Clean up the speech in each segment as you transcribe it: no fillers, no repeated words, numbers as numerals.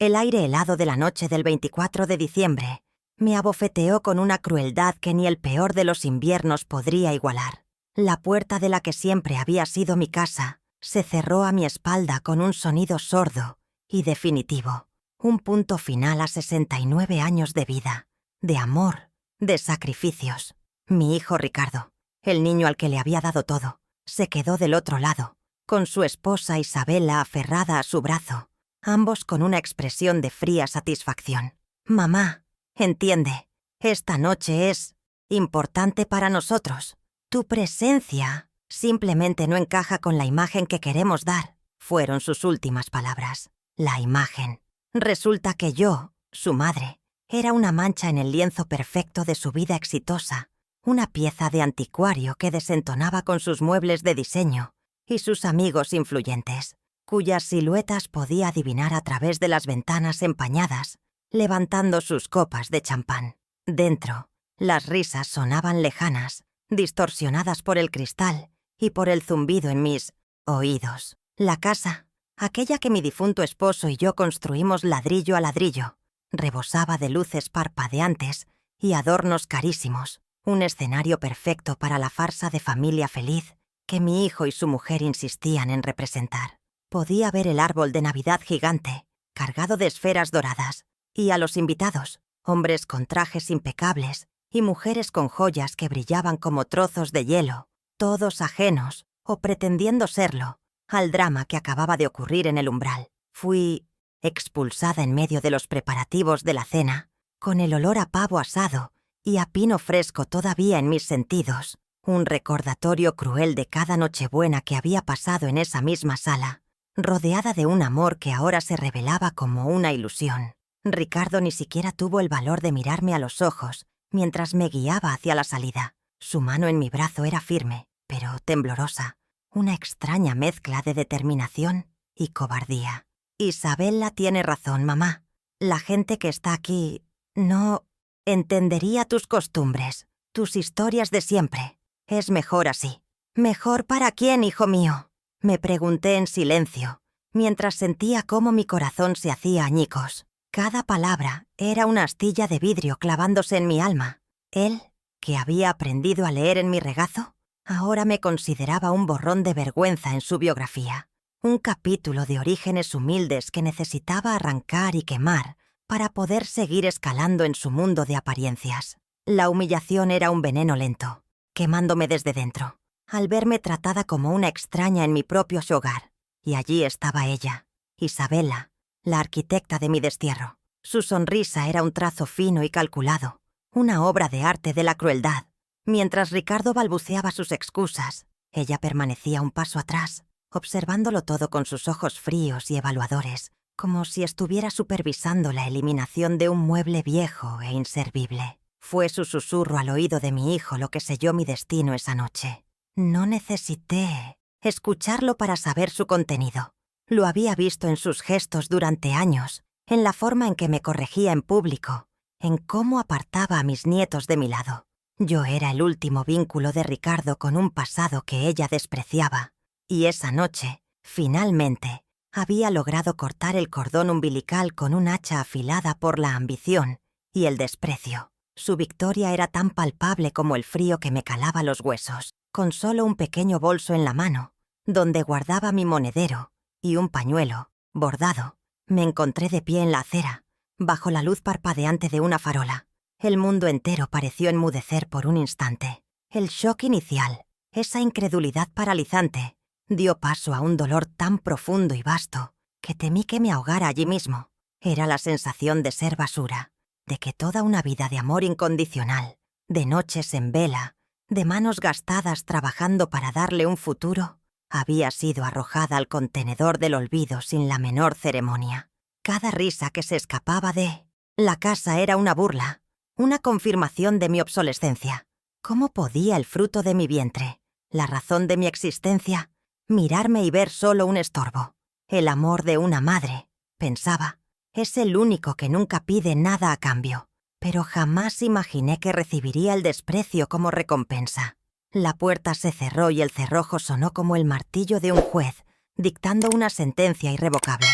El aire helado de la noche del 24 de diciembre me abofeteó con una crueldad que ni el peor de los inviernos podría igualar. La puerta de la que siempre había sido mi casa se cerró a mi espalda con un sonido sordo y definitivo. Un punto final a 69 años de vida, de amor, de sacrificios. Mi hijo Ricardo, el niño al que le había dado todo, se quedó del otro lado, con su esposa Isabela aferrada a su brazo, ambos con una expresión de fría satisfacción. «Mamá, entiende, esta noche es importante para nosotros. Tu presencia simplemente no encaja con la imagen que queremos dar», fueron sus últimas palabras. La imagen. Resulta que yo, su madre, era una mancha en el lienzo perfecto de su vida exitosa, una pieza de anticuario que desentonaba con sus muebles de diseño y sus amigos influyentes, cuyas siluetas podía adivinar a través de las ventanas empañadas, levantando sus copas de champán. Dentro, las risas sonaban lejanas, distorsionadas por el cristal y por el zumbido en mis oídos. La casa, aquella que mi difunto esposo y yo construimos ladrillo a ladrillo, rebosaba de luces parpadeantes y adornos carísimos, un escenario perfecto para la farsa de familia feliz que mi hijo y su mujer insistían en representar. Podía ver el árbol de Navidad gigante, cargado de esferas doradas, y a los invitados, hombres con trajes impecables y mujeres con joyas que brillaban como trozos de hielo, todos ajenos, o pretendiendo serlo, al drama que acababa de ocurrir en el umbral. Fui expulsada en medio de los preparativos de la cena, con el olor a pavo asado y a pino fresco todavía en mis sentidos, un recordatorio cruel de cada Nochebuena que había pasado en esa misma sala, rodeada de un amor que ahora se revelaba como una ilusión. Ricardo ni siquiera tuvo el valor de mirarme a los ojos mientras me guiaba hacia la salida. Su mano en mi brazo era firme, pero temblorosa, una extraña mezcla de determinación y cobardía. «Isabela tiene razón, mamá. La gente que está aquí no entendería tus costumbres, tus historias de siempre. Es mejor así». «¿Mejor para quién, hijo mío?», me pregunté en silencio, mientras sentía cómo mi corazón se hacía añicos. Cada palabra era una astilla de vidrio clavándose en mi alma. Él, que había aprendido a leer en mi regazo, ahora me consideraba un borrón de vergüenza en su biografía, un capítulo de orígenes humildes que necesitaba arrancar y quemar para poder seguir escalando en su mundo de apariencias. La humillación era un veneno lento, quemándome desde dentro, al verme tratada como una extraña en mi propio hogar. Y allí estaba ella, Isabela, la arquitecta de mi destierro. Su sonrisa era un trazo fino y calculado, una obra de arte de la crueldad. Mientras Ricardo balbuceaba sus excusas, ella permanecía un paso atrás, observándolo todo con sus ojos fríos y evaluadores, como si estuviera supervisando la eliminación de un mueble viejo e inservible. Fue su susurro al oído de mi hijo lo que selló mi destino esa noche. No necesité escucharlo para saber su contenido. Lo había visto en sus gestos durante años, en la forma en que me corregía en público, en cómo apartaba a mis nietos de mi lado. Yo era el último vínculo de Ricardo con un pasado que ella despreciaba, y esa noche, finalmente, había logrado cortar el cordón umbilical con un hacha afilada por la ambición y el desprecio. Su victoria era tan palpable como el frío que me calaba los huesos. Con solo un pequeño bolso en la mano, donde guardaba mi monedero y un pañuelo, bordado, me encontré de pie en la acera, bajo la luz parpadeante de una farola. El mundo entero pareció enmudecer por un instante. El shock inicial, esa incredulidad paralizante, dio paso a un dolor tan profundo y vasto que temí que me ahogara allí mismo. Era la sensación de ser basura, de que toda una vida de amor incondicional, de noches en vela, de manos gastadas trabajando para darle un futuro, había sido arrojada al contenedor del olvido sin la menor ceremonia. Cada risa que se escapaba de la casa era una burla, una confirmación de mi obsolescencia. ¿Cómo podía el fruto de mi vientre, la razón de mi existencia, mirarme y ver solo un estorbo? El amor de una madre, pensaba, es el único que nunca pide nada a cambio, pero jamás imaginé que recibiría el desprecio como recompensa. La puerta se cerró y el cerrojo sonó como el martillo de un juez, dictando una sentencia irrevocable.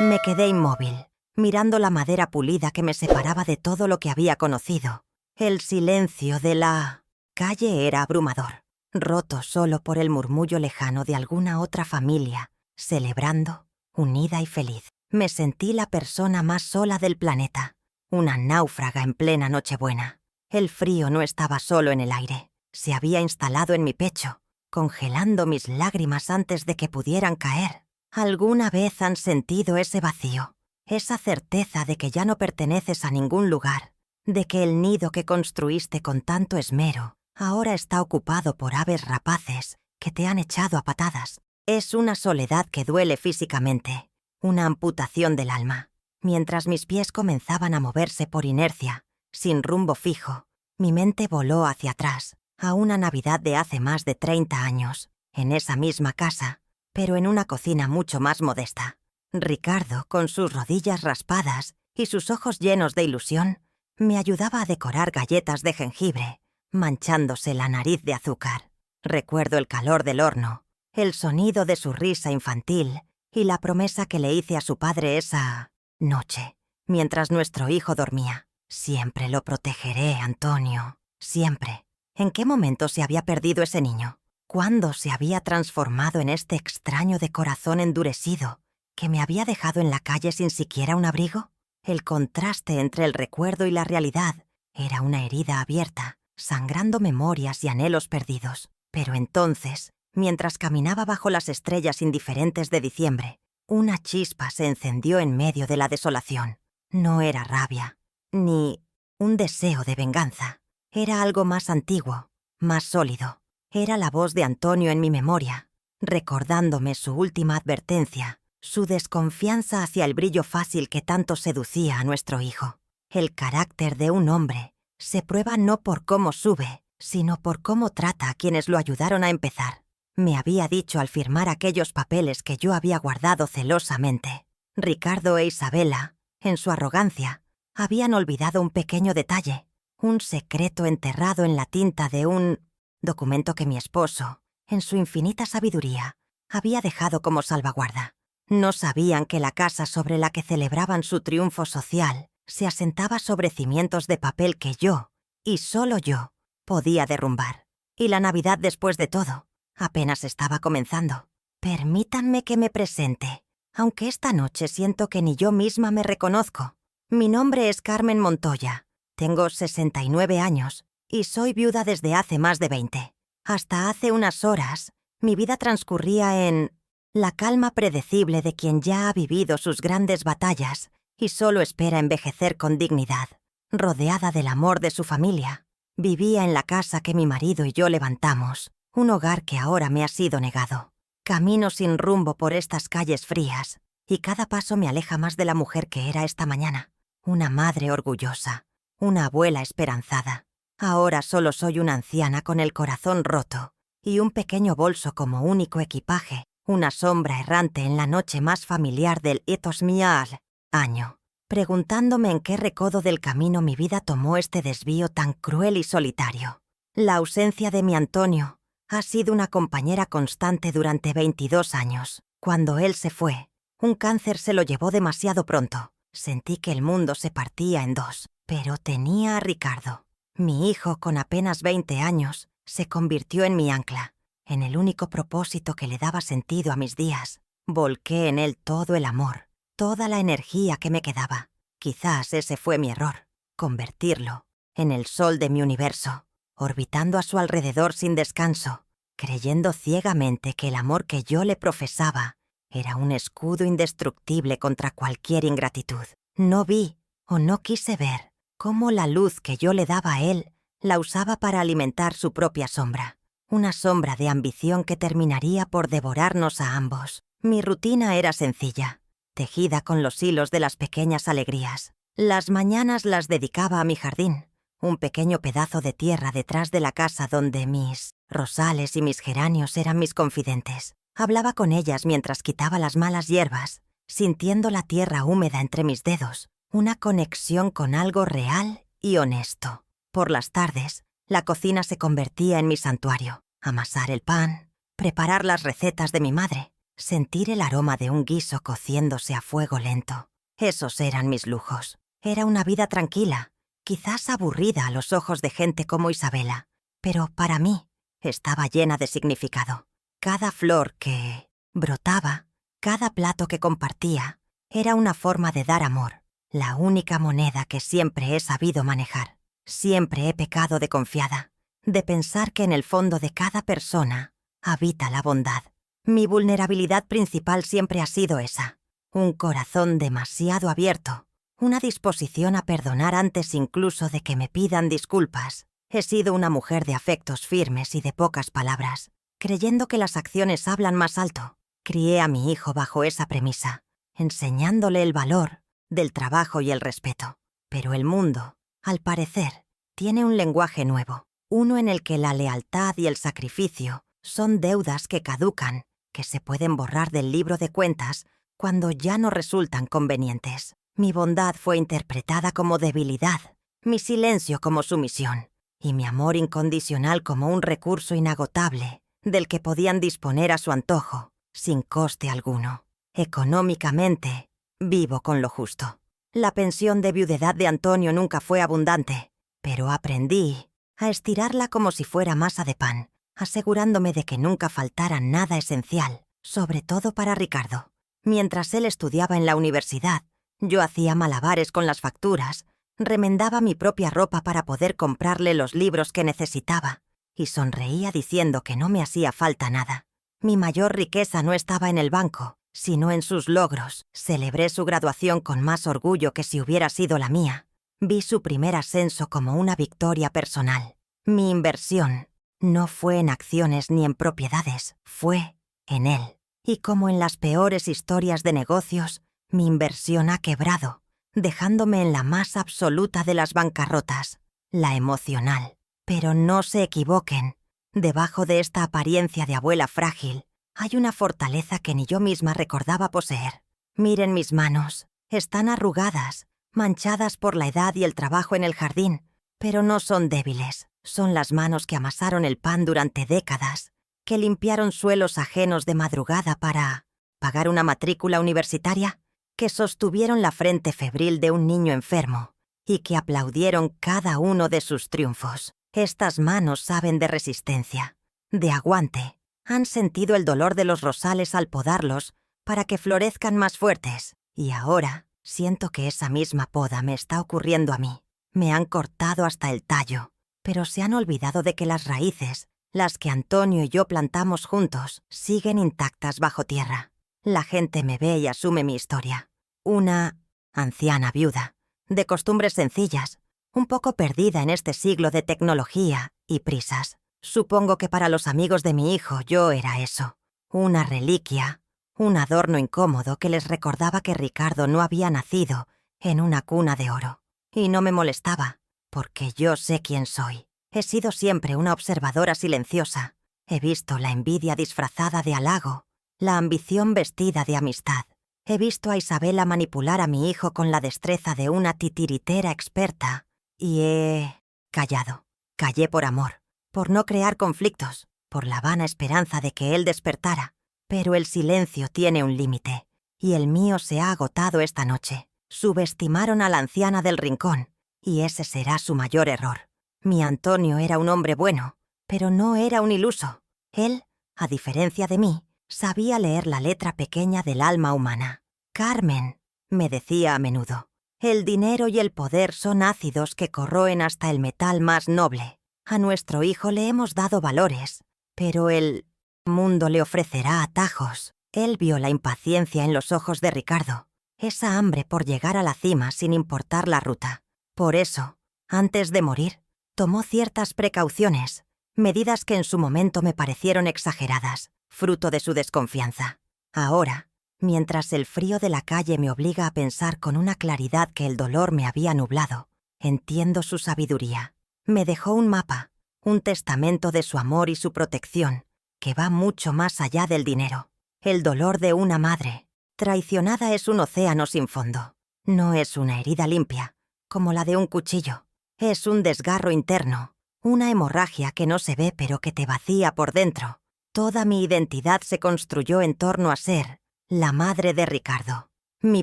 Me quedé inmóvil, mirando la madera pulida que me separaba de todo lo que había conocido. El silencio de la calle era abrumador, roto solo por el murmullo lejano de alguna otra familia, celebrando, unida y feliz. Me sentí la persona más sola del planeta, una náufraga en plena Nochebuena. El frío no estaba solo en el aire, se había instalado en mi pecho, congelando mis lágrimas antes de que pudieran caer. ¿Alguna vez han sentido ese vacío? Esa certeza de que ya no perteneces a ningún lugar, de que el nido que construiste con tanto esmero ahora está ocupado por aves rapaces que te han echado a patadas. Es una soledad que duele físicamente, una amputación del alma. Mientras mis pies comenzaban a moverse por inercia, sin rumbo fijo, mi mente voló hacia atrás, a una Navidad de hace más de 30 años, en esa misma casa, pero en una cocina mucho más modesta. Ricardo, con sus rodillas raspadas y sus ojos llenos de ilusión, me ayudaba a decorar galletas de jengibre, manchándose la nariz de azúcar. Recuerdo el calor del horno, el sonido de su risa infantil y la promesa que le hice a su padre esa noche, mientras nuestro hijo dormía. Siempre lo protegeré, Antonio, siempre. ¿En qué momento se había perdido ese niño? ¿Cuándo se había transformado en este extraño de corazón endurecido que me había dejado en la calle sin siquiera un abrigo? El contraste entre el recuerdo y la realidad era una herida abierta, sangrando memorias y anhelos perdidos. Pero entonces, mientras caminaba bajo las estrellas indiferentes de diciembre, una chispa se encendió en medio de la desolación. No era rabia, ni un deseo de venganza. Era algo más antiguo, más sólido. Era la voz de Antonio en mi memoria, recordándome su última advertencia, su desconfianza hacia el brillo fácil que tanto seducía a nuestro hijo. El carácter de un hombre se prueba no por cómo sube, sino por cómo trata a quienes lo ayudaron a empezar. Me había dicho al firmar aquellos papeles que yo había guardado celosamente. Ricardo e Isabela, en su arrogancia, habían olvidado un pequeño detalle, un secreto enterrado en la tinta de un documento que mi esposo, en su infinita sabiduría, había dejado como salvaguarda. No sabían que la casa sobre la que celebraban su triunfo social se asentaba sobre cimientos de papel que yo, y solo yo, podía derrumbar. Y la Navidad, después de todo, apenas estaba comenzando. Permítanme que me presente, aunque esta noche siento que ni yo misma me reconozco. Mi nombre es Carmen Montoya, tengo 69 años y soy viuda desde hace más de 20. Hasta hace unas horas, mi vida transcurría en la calma predecible de quien ya ha vivido sus grandes batallas y solo espera envejecer con dignidad. Rodeada del amor de su familia, vivía en la casa que mi marido y yo levantamos, un hogar que ahora me ha sido negado. Camino sin rumbo por estas calles frías, y cada paso me aleja más de la mujer que era esta mañana. Una madre orgullosa, una abuela esperanzada. Ahora solo soy una anciana con el corazón roto y un pequeño bolso como único equipaje, una sombra errante en la noche más familiar del Etosmial año, preguntándome en qué recodo del camino mi vida tomó este desvío tan cruel y solitario. La ausencia de mi Antonio ha sido una compañera constante durante 22 años. Cuando él se fue, un cáncer se lo llevó demasiado pronto. Sentí que el mundo se partía en dos, pero tenía a Ricardo. Mi hijo, con apenas 20 años, se convirtió en mi ancla, en el único propósito que le daba sentido a mis días. Volqué en él todo el amor, toda la energía que me quedaba. Quizás ese fue mi error, convertirlo en el sol de mi universo, orbitando a su alrededor sin descanso, creyendo ciegamente que el amor que yo le profesaba era un escudo indestructible contra cualquier ingratitud. No vi, o no quise ver, cómo la luz que yo le daba a él la usaba para alimentar su propia sombra. Una sombra de ambición que terminaría por devorarnos a ambos. Mi rutina era sencilla, tejida con los hilos de las pequeñas alegrías. Las mañanas las dedicaba a mi jardín, un pequeño pedazo de tierra detrás de la casa donde mis rosales y mis geranios eran mis confidentes. Hablaba con ellas mientras quitaba las malas hierbas, sintiendo la tierra húmeda entre mis dedos, una conexión con algo real y honesto. Por las tardes, la cocina se convertía en mi santuario. Amasar el pan, preparar las recetas de mi madre, sentir el aroma de un guiso cociéndose a fuego lento. Esos eran mis lujos. Era una vida tranquila, quizás aburrida a los ojos de gente como Isabela, pero para mí estaba llena de significado. Cada flor que brotaba, cada plato que compartía, era una forma de dar amor, la única moneda que siempre he sabido manejar. Siempre he pecado de confiada, de pensar que en el fondo de cada persona habita la bondad. Mi vulnerabilidad principal siempre ha sido esa, un corazón demasiado abierto, una disposición a perdonar antes incluso de que me pidan disculpas. He sido una mujer de afectos firmes y de pocas palabras, creyendo que las acciones hablan más alto. Crié a mi hijo bajo esa premisa, enseñándole el valor del trabajo y el respeto. Pero el mundo, al parecer, tiene un lenguaje nuevo, uno en el que la lealtad y el sacrificio son deudas que caducan, que se pueden borrar del libro de cuentas cuando ya no resultan convenientes. Mi bondad fue interpretada como debilidad, mi silencio como sumisión, y mi amor incondicional como un recurso inagotable del que podían disponer a su antojo, sin coste alguno. Económicamente, vivo con lo justo. La pensión de viudedad de Antonio nunca fue abundante, pero aprendí a estirarla como si fuera masa de pan, asegurándome de que nunca faltara nada esencial, sobre todo para Ricardo. Mientras él estudiaba en la universidad, yo hacía malabares con las facturas, remendaba mi propia ropa para poder comprarle los libros que necesitaba, y sonreía diciendo que no me hacía falta nada. Mi mayor riqueza no estaba en el banco, sino en sus logros. Celebré su graduación con más orgullo que si hubiera sido la mía. Vi su primer ascenso como una victoria personal. Mi inversión no fue en acciones ni en propiedades, fue en él. Y como en las peores historias de negocios, mi inversión ha quebrado, dejándome en la más absoluta de las bancarrotas, la emocional. Pero no se equivoquen, debajo de esta apariencia de abuela frágil, hay una fortaleza que ni yo misma recordaba poseer. Miren mis manos, están arrugadas, manchadas por la edad y el trabajo en el jardín, pero no son débiles. Son las manos que amasaron el pan durante décadas, que limpiaron suelos ajenos de madrugada para pagar una matrícula universitaria, que sostuvieron la frente febril de un niño enfermo y que aplaudieron cada uno de sus triunfos. Estas manos saben de resistencia, de aguante. Han sentido el dolor de los rosales al podarlos para que florezcan más fuertes. Y ahora siento que esa misma poda me está ocurriendo a mí. Me han cortado hasta el tallo, pero se han olvidado de que las raíces, las que Antonio y yo plantamos juntos, siguen intactas bajo tierra. La gente me ve y asume mi historia. Una anciana viuda, de costumbres sencillas, un poco perdida en este siglo de tecnología y prisas. Supongo que para los amigos de mi hijo yo era eso, una reliquia, un adorno incómodo que les recordaba que Ricardo no había nacido en una cuna de oro. Y no me molestaba, porque yo sé quién soy. He sido siempre una observadora silenciosa. He visto la envidia disfrazada de halago, la ambición vestida de amistad. He visto a Isabela manipular a mi hijo con la destreza de una titiritera experta, y he callado. Callé por amor, por no crear conflictos, por la vana esperanza de que él despertara. Pero el silencio tiene un límite, y el mío se ha agotado esta noche. Subestimaron a la anciana del rincón, y ese será su mayor error. Mi Antonio era un hombre bueno, pero no era un iluso. Él, a diferencia de mí, sabía leer la letra pequeña del alma humana. Carmen, me decía a menudo, el dinero y el poder son ácidos que corroen hasta el metal más noble. A nuestro hijo le hemos dado valores, pero el mundo le ofrecerá atajos. Él vio la impaciencia en los ojos de Ricardo, esa hambre por llegar a la cima sin importar la ruta. Por eso, antes de morir, tomó ciertas precauciones, medidas que en su momento me parecieron exageradas, fruto de su desconfianza. Ahora, mientras el frío de la calle me obliga a pensar con una claridad que el dolor me había nublado, entiendo su sabiduría. Me dejó un mapa, un testamento de su amor y su protección, que va mucho más allá del dinero. El dolor de una madre traicionada es un océano sin fondo. No es una herida limpia, como la de un cuchillo. Es un desgarro interno, una hemorragia que no se ve pero que te vacía por dentro. Toda mi identidad se construyó en torno a ser la madre de Ricardo. Mi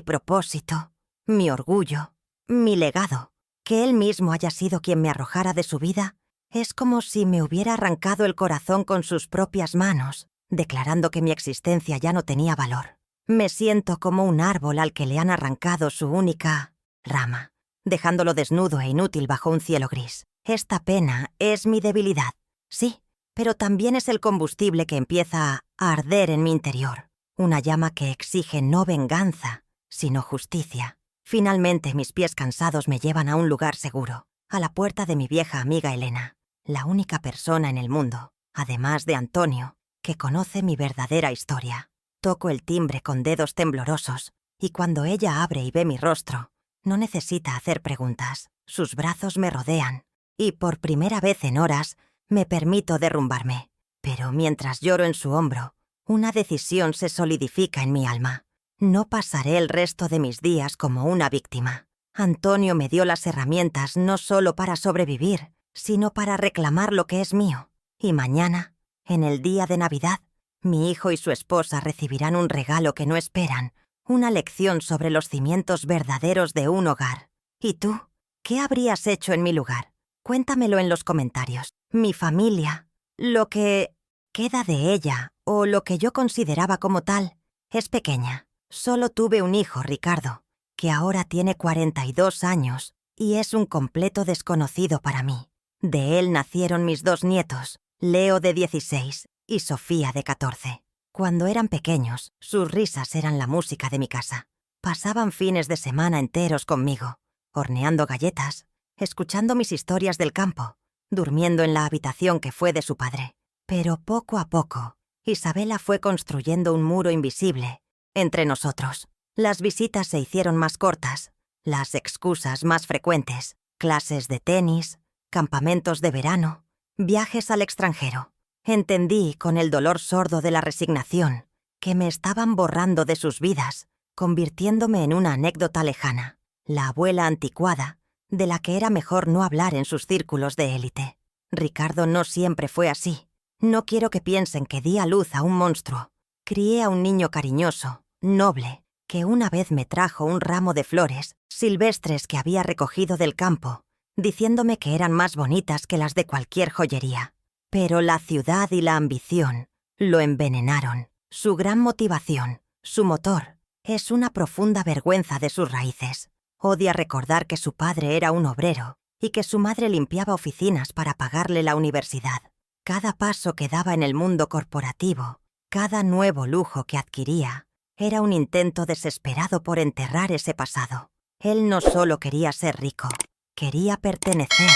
propósito, mi orgullo, mi legado. Que él mismo haya sido quien me arrojara de su vida es como si me hubiera arrancado el corazón con sus propias manos, declarando que mi existencia ya no tenía valor. Me siento como un árbol al que le han arrancado su única rama, dejándolo desnudo e inútil bajo un cielo gris. Esta pena es mi debilidad, sí, pero también es el combustible que empieza a arder en mi interior, una llama que exige no venganza, sino justicia. Finalmente mis pies cansados me llevan a un lugar seguro, a la puerta de mi vieja amiga Elena, la única persona en el mundo, además de Antonio, que conoce mi verdadera historia. Toco el timbre con dedos temblorosos, y cuando ella abre y ve mi rostro, no necesita hacer preguntas. Sus brazos me rodean, y por primera vez en horas me permito derrumbarme. Pero mientras lloro en su hombro, una decisión se solidifica en mi alma. No pasaré el resto de mis días como una víctima. Antonio me dio las herramientas no solo para sobrevivir, sino para reclamar lo que es mío. Y mañana, en el día de Navidad, mi hijo y su esposa recibirán un regalo que no esperan, una lección sobre los cimientos verdaderos de un hogar. ¿Y tú? ¿Qué habrías hecho en mi lugar? Cuéntamelo en los comentarios. Mi familia, lo que queda de ella, o lo que yo consideraba como tal, es pequeña. Solo tuve un hijo, Ricardo, que ahora tiene 42 años y es un completo desconocido para mí. De él nacieron mis 2 nietos, Leo de 16 y Sofía de 14. Cuando eran pequeños, sus risas eran la música de mi casa. Pasaban fines de semana enteros conmigo, horneando galletas, escuchando mis historias del campo, durmiendo en la habitación que fue de su padre. Pero poco a poco, Isabela fue construyendo un muro invisible entre nosotros. Las visitas se hicieron más cortas, las excusas más frecuentes, clases de tenis, campamentos de verano, viajes al extranjero. Entendí, con el dolor sordo de la resignación, que me estaban borrando de sus vidas, convirtiéndome en una anécdota lejana, la abuela anticuada, de la que era mejor no hablar en sus círculos de élite. Ricardo no siempre fue así. No quiero que piensen que di a luz a un monstruo. Crié a un niño cariñoso, noble, que una vez me trajo un ramo de flores silvestres que había recogido del campo, diciéndome que eran más bonitas que las de cualquier joyería. Pero la ciudad y la ambición lo envenenaron. Su gran motivación, su motor, es una profunda vergüenza de sus raíces. Odia recordar que su padre era un obrero y que su madre limpiaba oficinas para pagarle la universidad. Cada paso que daba en el mundo corporativo, cada nuevo lujo que adquiría, era un intento desesperado por enterrar ese pasado. Él no solo quería ser rico, quería pertenecer,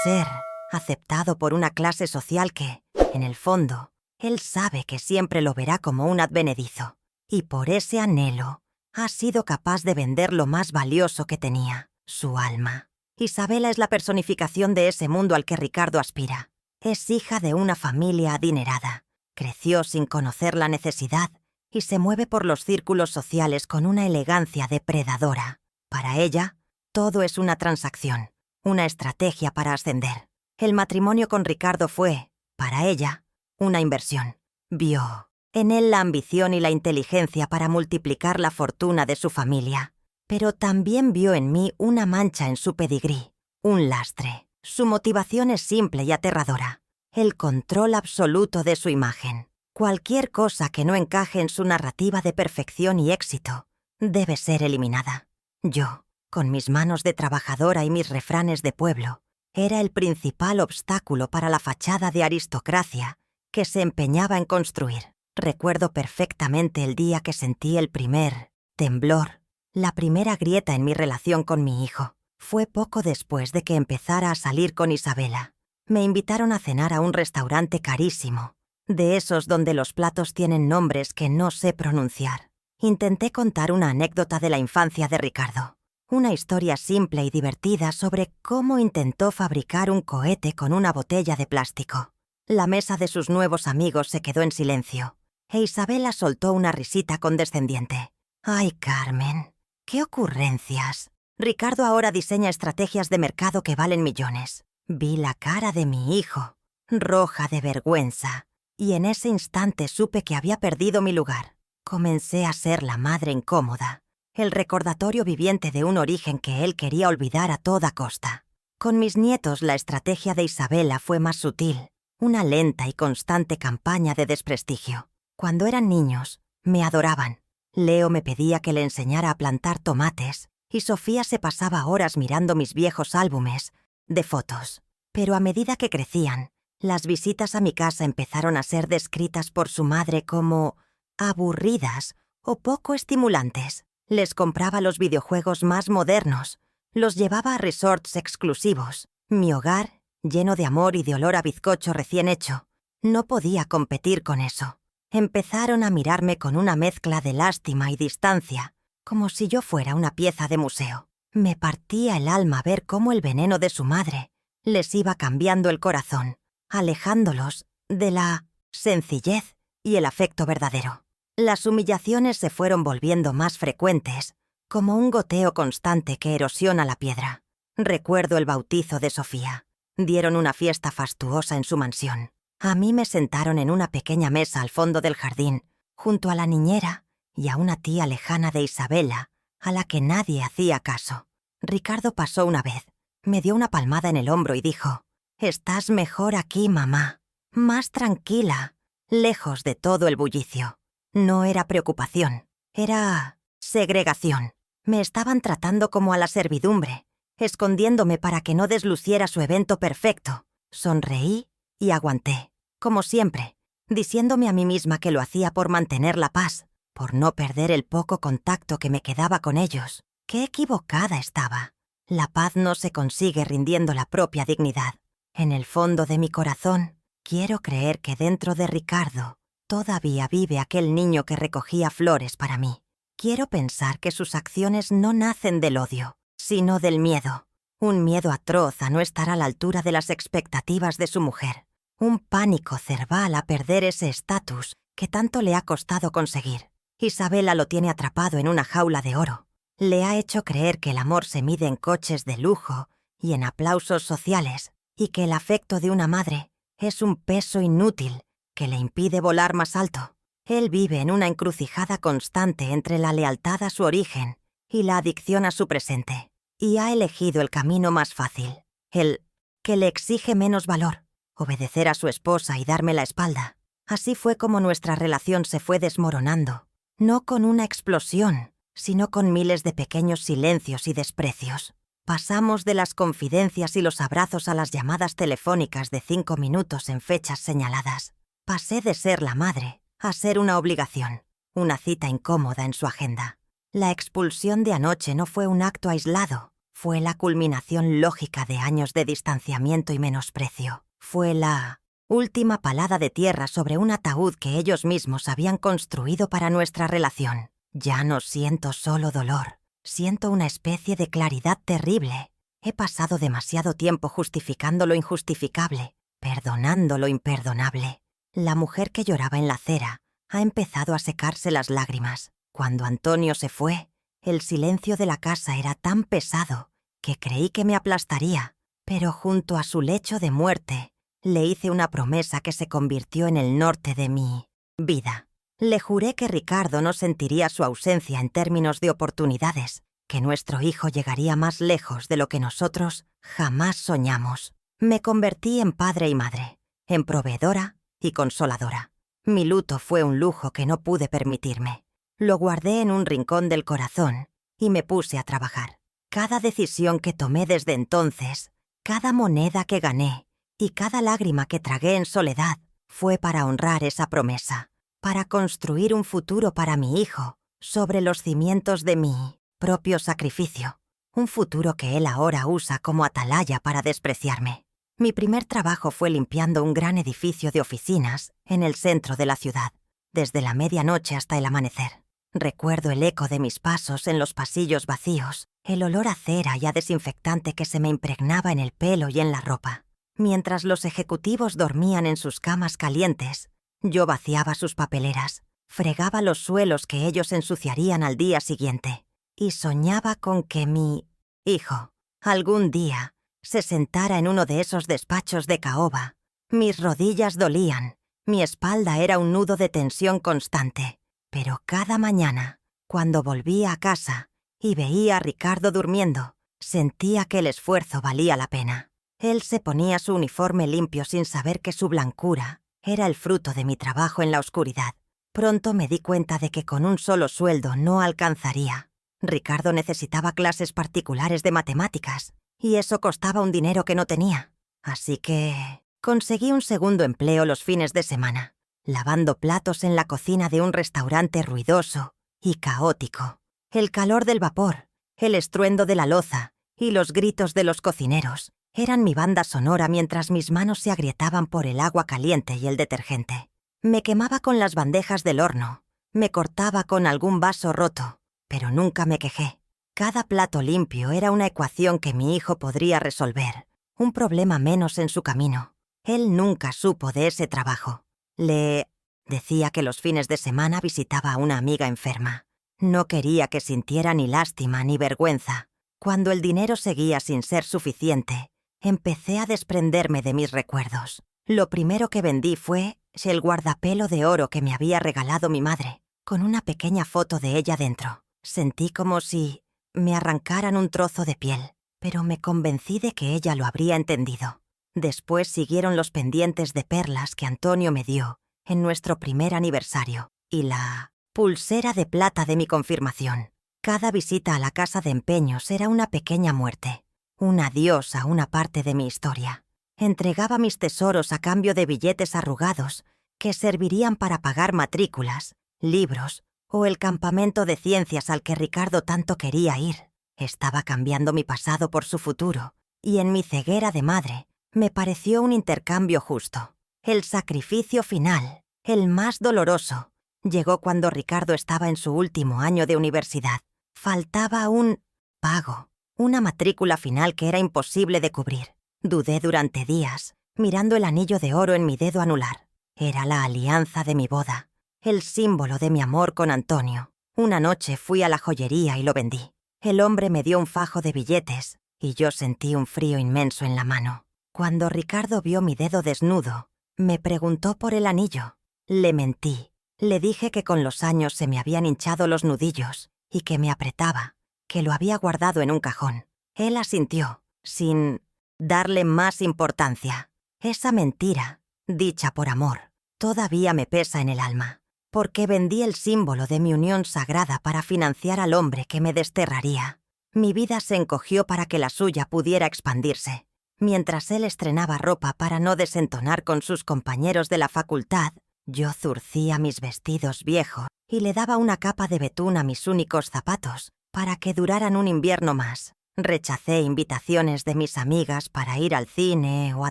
ser aceptado por una clase social que, en el fondo, él sabe que siempre lo verá como un advenedizo. Y por ese anhelo, ha sido capaz de vender lo más valioso que tenía, su alma. Isabela es la personificación de ese mundo al que Ricardo aspira. Es hija de una familia adinerada. Creció sin conocer la necesidad y se mueve por los círculos sociales con una elegancia depredadora. Para ella, todo es una transacción, una estrategia para ascender. El matrimonio con Ricardo fue, para ella, una inversión. Vio en él la ambición y la inteligencia para multiplicar la fortuna de su familia, pero también vio en mí una mancha en su pedigrí, un lastre. Su motivación es simple y aterradora: el control absoluto de su imagen. Cualquier cosa que no encaje en su narrativa de perfección y éxito debe ser eliminada. Yo, con mis manos de trabajadora y mis refranes de pueblo, era el principal obstáculo para la fachada de aristocracia que se empeñaba en construir. Recuerdo perfectamente el día que sentí el primer temblor, la primera grieta en mi relación con mi hijo. Fue poco después de que empezara a salir con Isabela. Me invitaron a cenar a un restaurante carísimo, de esos donde los platos tienen nombres que no sé pronunciar. Intenté contar una anécdota de la infancia de Ricardo, una historia simple y divertida sobre cómo intentó fabricar un cohete con una botella de plástico. La mesa de sus nuevos amigos se quedó en silencio, e Isabela soltó una risita condescendiente. «Ay, Carmen, qué ocurrencias. Ricardo ahora diseña estrategias de mercado que valen millones». Vi la cara de mi hijo, roja de vergüenza, y en ese instante supe que había perdido mi lugar. Comencé a ser la madre incómoda, el recordatorio viviente de un origen que él quería olvidar a toda costa. Con mis nietos la estrategia de Isabela fue más sutil, una lenta y constante campaña de desprestigio. Cuando eran niños, me adoraban. Leo me pedía que le enseñara a plantar tomates y Sofía se pasaba horas mirando mis viejos álbumes de fotos. Pero a medida que crecían, las visitas a mi casa empezaron a ser descritas por su madre como aburridas o poco estimulantes. Les compraba los videojuegos más modernos, los llevaba a resorts exclusivos. Mi hogar, lleno de amor y de olor a bizcocho recién hecho, no podía competir con eso. Empezaron a mirarme con una mezcla de lástima y distancia, como si yo fuera una pieza de museo. Me partía el alma ver cómo el veneno de su madre les iba cambiando el corazón, alejándolos de la sencillez y el afecto verdadero. Las humillaciones se fueron volviendo más frecuentes, como un goteo constante que erosiona la piedra. Recuerdo el bautizo de Sofía. Dieron una fiesta fastuosa en su mansión. A mí me sentaron en una pequeña mesa al fondo del jardín, junto a la niñera y a una tía lejana de Isabela, a la que nadie hacía caso. Ricardo pasó una vez, me dio una palmada en el hombro y dijo: «Estás mejor aquí, mamá, más tranquila, lejos de todo el bullicio». No era preocupación, era segregación. Me estaban tratando como a la servidumbre, escondiéndome para que no desluciera su evento perfecto. Sonreí y aguanté, como siempre, diciéndome a mí misma que lo hacía por mantener la paz, por no perder el poco contacto que me quedaba con ellos. Qué equivocada estaba. La paz no se consigue rindiendo la propia dignidad. En el fondo de mi corazón, quiero creer que dentro de Ricardo todavía vive aquel niño que recogía flores para mí. Quiero pensar que sus acciones no nacen del odio, sino del miedo. Un miedo atroz a no estar a la altura de las expectativas de su mujer. Un pánico cerval a perder ese estatus que tanto le ha costado conseguir. Isabela lo tiene atrapado en una jaula de oro. Le ha hecho creer que el amor se mide en coches de lujo y en aplausos sociales, y que el afecto de una madre es un peso inútil que le impide volar más alto. Él vive en una encrucijada constante entre la lealtad a su origen y la adicción a su presente, y ha elegido el camino más fácil, el que le exige menos valor, obedecer a su esposa y darme la espalda. Así fue como nuestra relación se fue desmoronando, no con una explosión, sino con miles de pequeños silencios y desprecios. Pasamos de las confidencias y los abrazos a las llamadas telefónicas de 5 minutos en fechas señaladas. Pasé de ser la madre a ser una obligación, una cita incómoda en su agenda. La expulsión de anoche no fue un acto aislado, fue la culminación lógica de años de distanciamiento y menosprecio. Fue la última palada de tierra sobre un ataúd que ellos mismos habían construido para nuestra relación. Ya no siento solo dolor, siento una especie de claridad terrible. He pasado demasiado tiempo justificando lo injustificable, perdonando lo imperdonable. La mujer que lloraba en la acera ha empezado a secarse las lágrimas. Cuando Antonio se fue, el silencio de la casa era tan pesado que creí que me aplastaría, pero junto a su lecho de muerte le hice una promesa que se convirtió en el norte de mi vida. Le juré que Ricardo no sentiría su ausencia en términos de oportunidades, que nuestro hijo llegaría más lejos de lo que nosotros jamás soñamos. Me convertí en padre y madre, en proveedora y consoladora. Mi luto fue un lujo que no pude permitirme. Lo guardé en un rincón del corazón y me puse a trabajar. Cada decisión que tomé desde entonces, cada moneda que gané y cada lágrima que tragué en soledad fue para honrar esa promesa, para construir un futuro para mi hijo sobre los cimientos de mi propio sacrificio, un futuro que él ahora usa como atalaya para despreciarme. Mi primer trabajo fue limpiando un gran edificio de oficinas en el centro de la ciudad, desde la medianoche hasta el amanecer. Recuerdo el eco de mis pasos en los pasillos vacíos, el olor a cera y a desinfectante que se me impregnaba en el pelo y en la ropa. Mientras los ejecutivos dormían en sus camas calientes, yo vaciaba sus papeleras, fregaba los suelos que ellos ensuciarían al día siguiente, y soñaba con que mi hijo, algún día, se sentara en uno de esos despachos de caoba. Mis rodillas dolían, mi espalda era un nudo de tensión constante, pero cada mañana, Cuando volvía a casa y veía a Ricardo durmiendo, sentía que el esfuerzo valía la pena. Él se ponía su uniforme limpio sin saber que su blancura era el fruto de mi trabajo en la oscuridad. Pronto me di cuenta de que con un solo sueldo no alcanzaría. Ricardo necesitaba clases particulares de matemáticas, y eso costaba un dinero que no tenía. Así que conseguí un segundo empleo los fines de semana, lavando platos en la cocina de un restaurante ruidoso y caótico. El calor del vapor, el estruendo de la loza y los gritos de los cocineros eran mi banda sonora mientras mis manos se agrietaban por el agua caliente y el detergente. Me quemaba con las bandejas del horno, me cortaba con algún vaso roto, pero nunca me quejé. Cada plato limpio era una ecuación que mi hijo podría resolver, un problema menos en su camino. Él nunca supo de ese trabajo. Le decía que los fines de semana visitaba a una amiga enferma. No quería que sintiera ni lástima ni vergüenza. Cuando el dinero seguía sin ser suficiente, empecé a desprenderme de mis recuerdos. Lo primero que vendí fue el guardapelo de oro que me había regalado mi madre, con una pequeña foto de ella dentro. Sentí como si me arrancaran un trozo de piel, pero me convencí de que ella lo habría entendido. Después siguieron los pendientes de perlas que Antonio me dio en nuestro primer aniversario y la pulsera de plata de mi confirmación. Cada visita a la casa de empeños era una pequeña muerte, un adiós a una parte de mi historia. Entregaba mis tesoros a cambio de billetes arrugados que servirían para pagar matrículas, libros o el campamento de ciencias al que Ricardo tanto quería ir. Estaba cambiando mi pasado por su futuro, y en mi ceguera de madre me pareció un intercambio justo. El sacrificio final, el más doloroso, llegó cuando Ricardo estaba en su último año de universidad. Faltaba un pago, una matrícula final que era imposible de cubrir. Dudé durante días, mirando el anillo de oro en mi dedo anular. Era la alianza de mi boda, el símbolo de mi amor con Antonio. Una noche fui a la joyería y lo vendí. El hombre me dio un fajo de billetes y yo sentí un frío inmenso en la mano. Cuando Ricardo vio mi dedo desnudo, me preguntó por el anillo. Le mentí. Le dije que con los años se me habían hinchado los nudillos y que me apretaba, que lo había guardado en un cajón. Él asintió, sin darle más importancia. Esa mentira, dicha por amor, todavía me pesa en el alma, porque vendí el símbolo de mi unión sagrada para financiar al hombre que me desterraría. Mi vida se encogió para que la suya pudiera expandirse. Mientras él estrenaba ropa para no desentonar con sus compañeros de la facultad, yo zurcía mis vestidos viejos y le daba una capa de betún a mis únicos zapatos para que duraran un invierno más. Rechacé invitaciones de mis amigas para ir al cine o a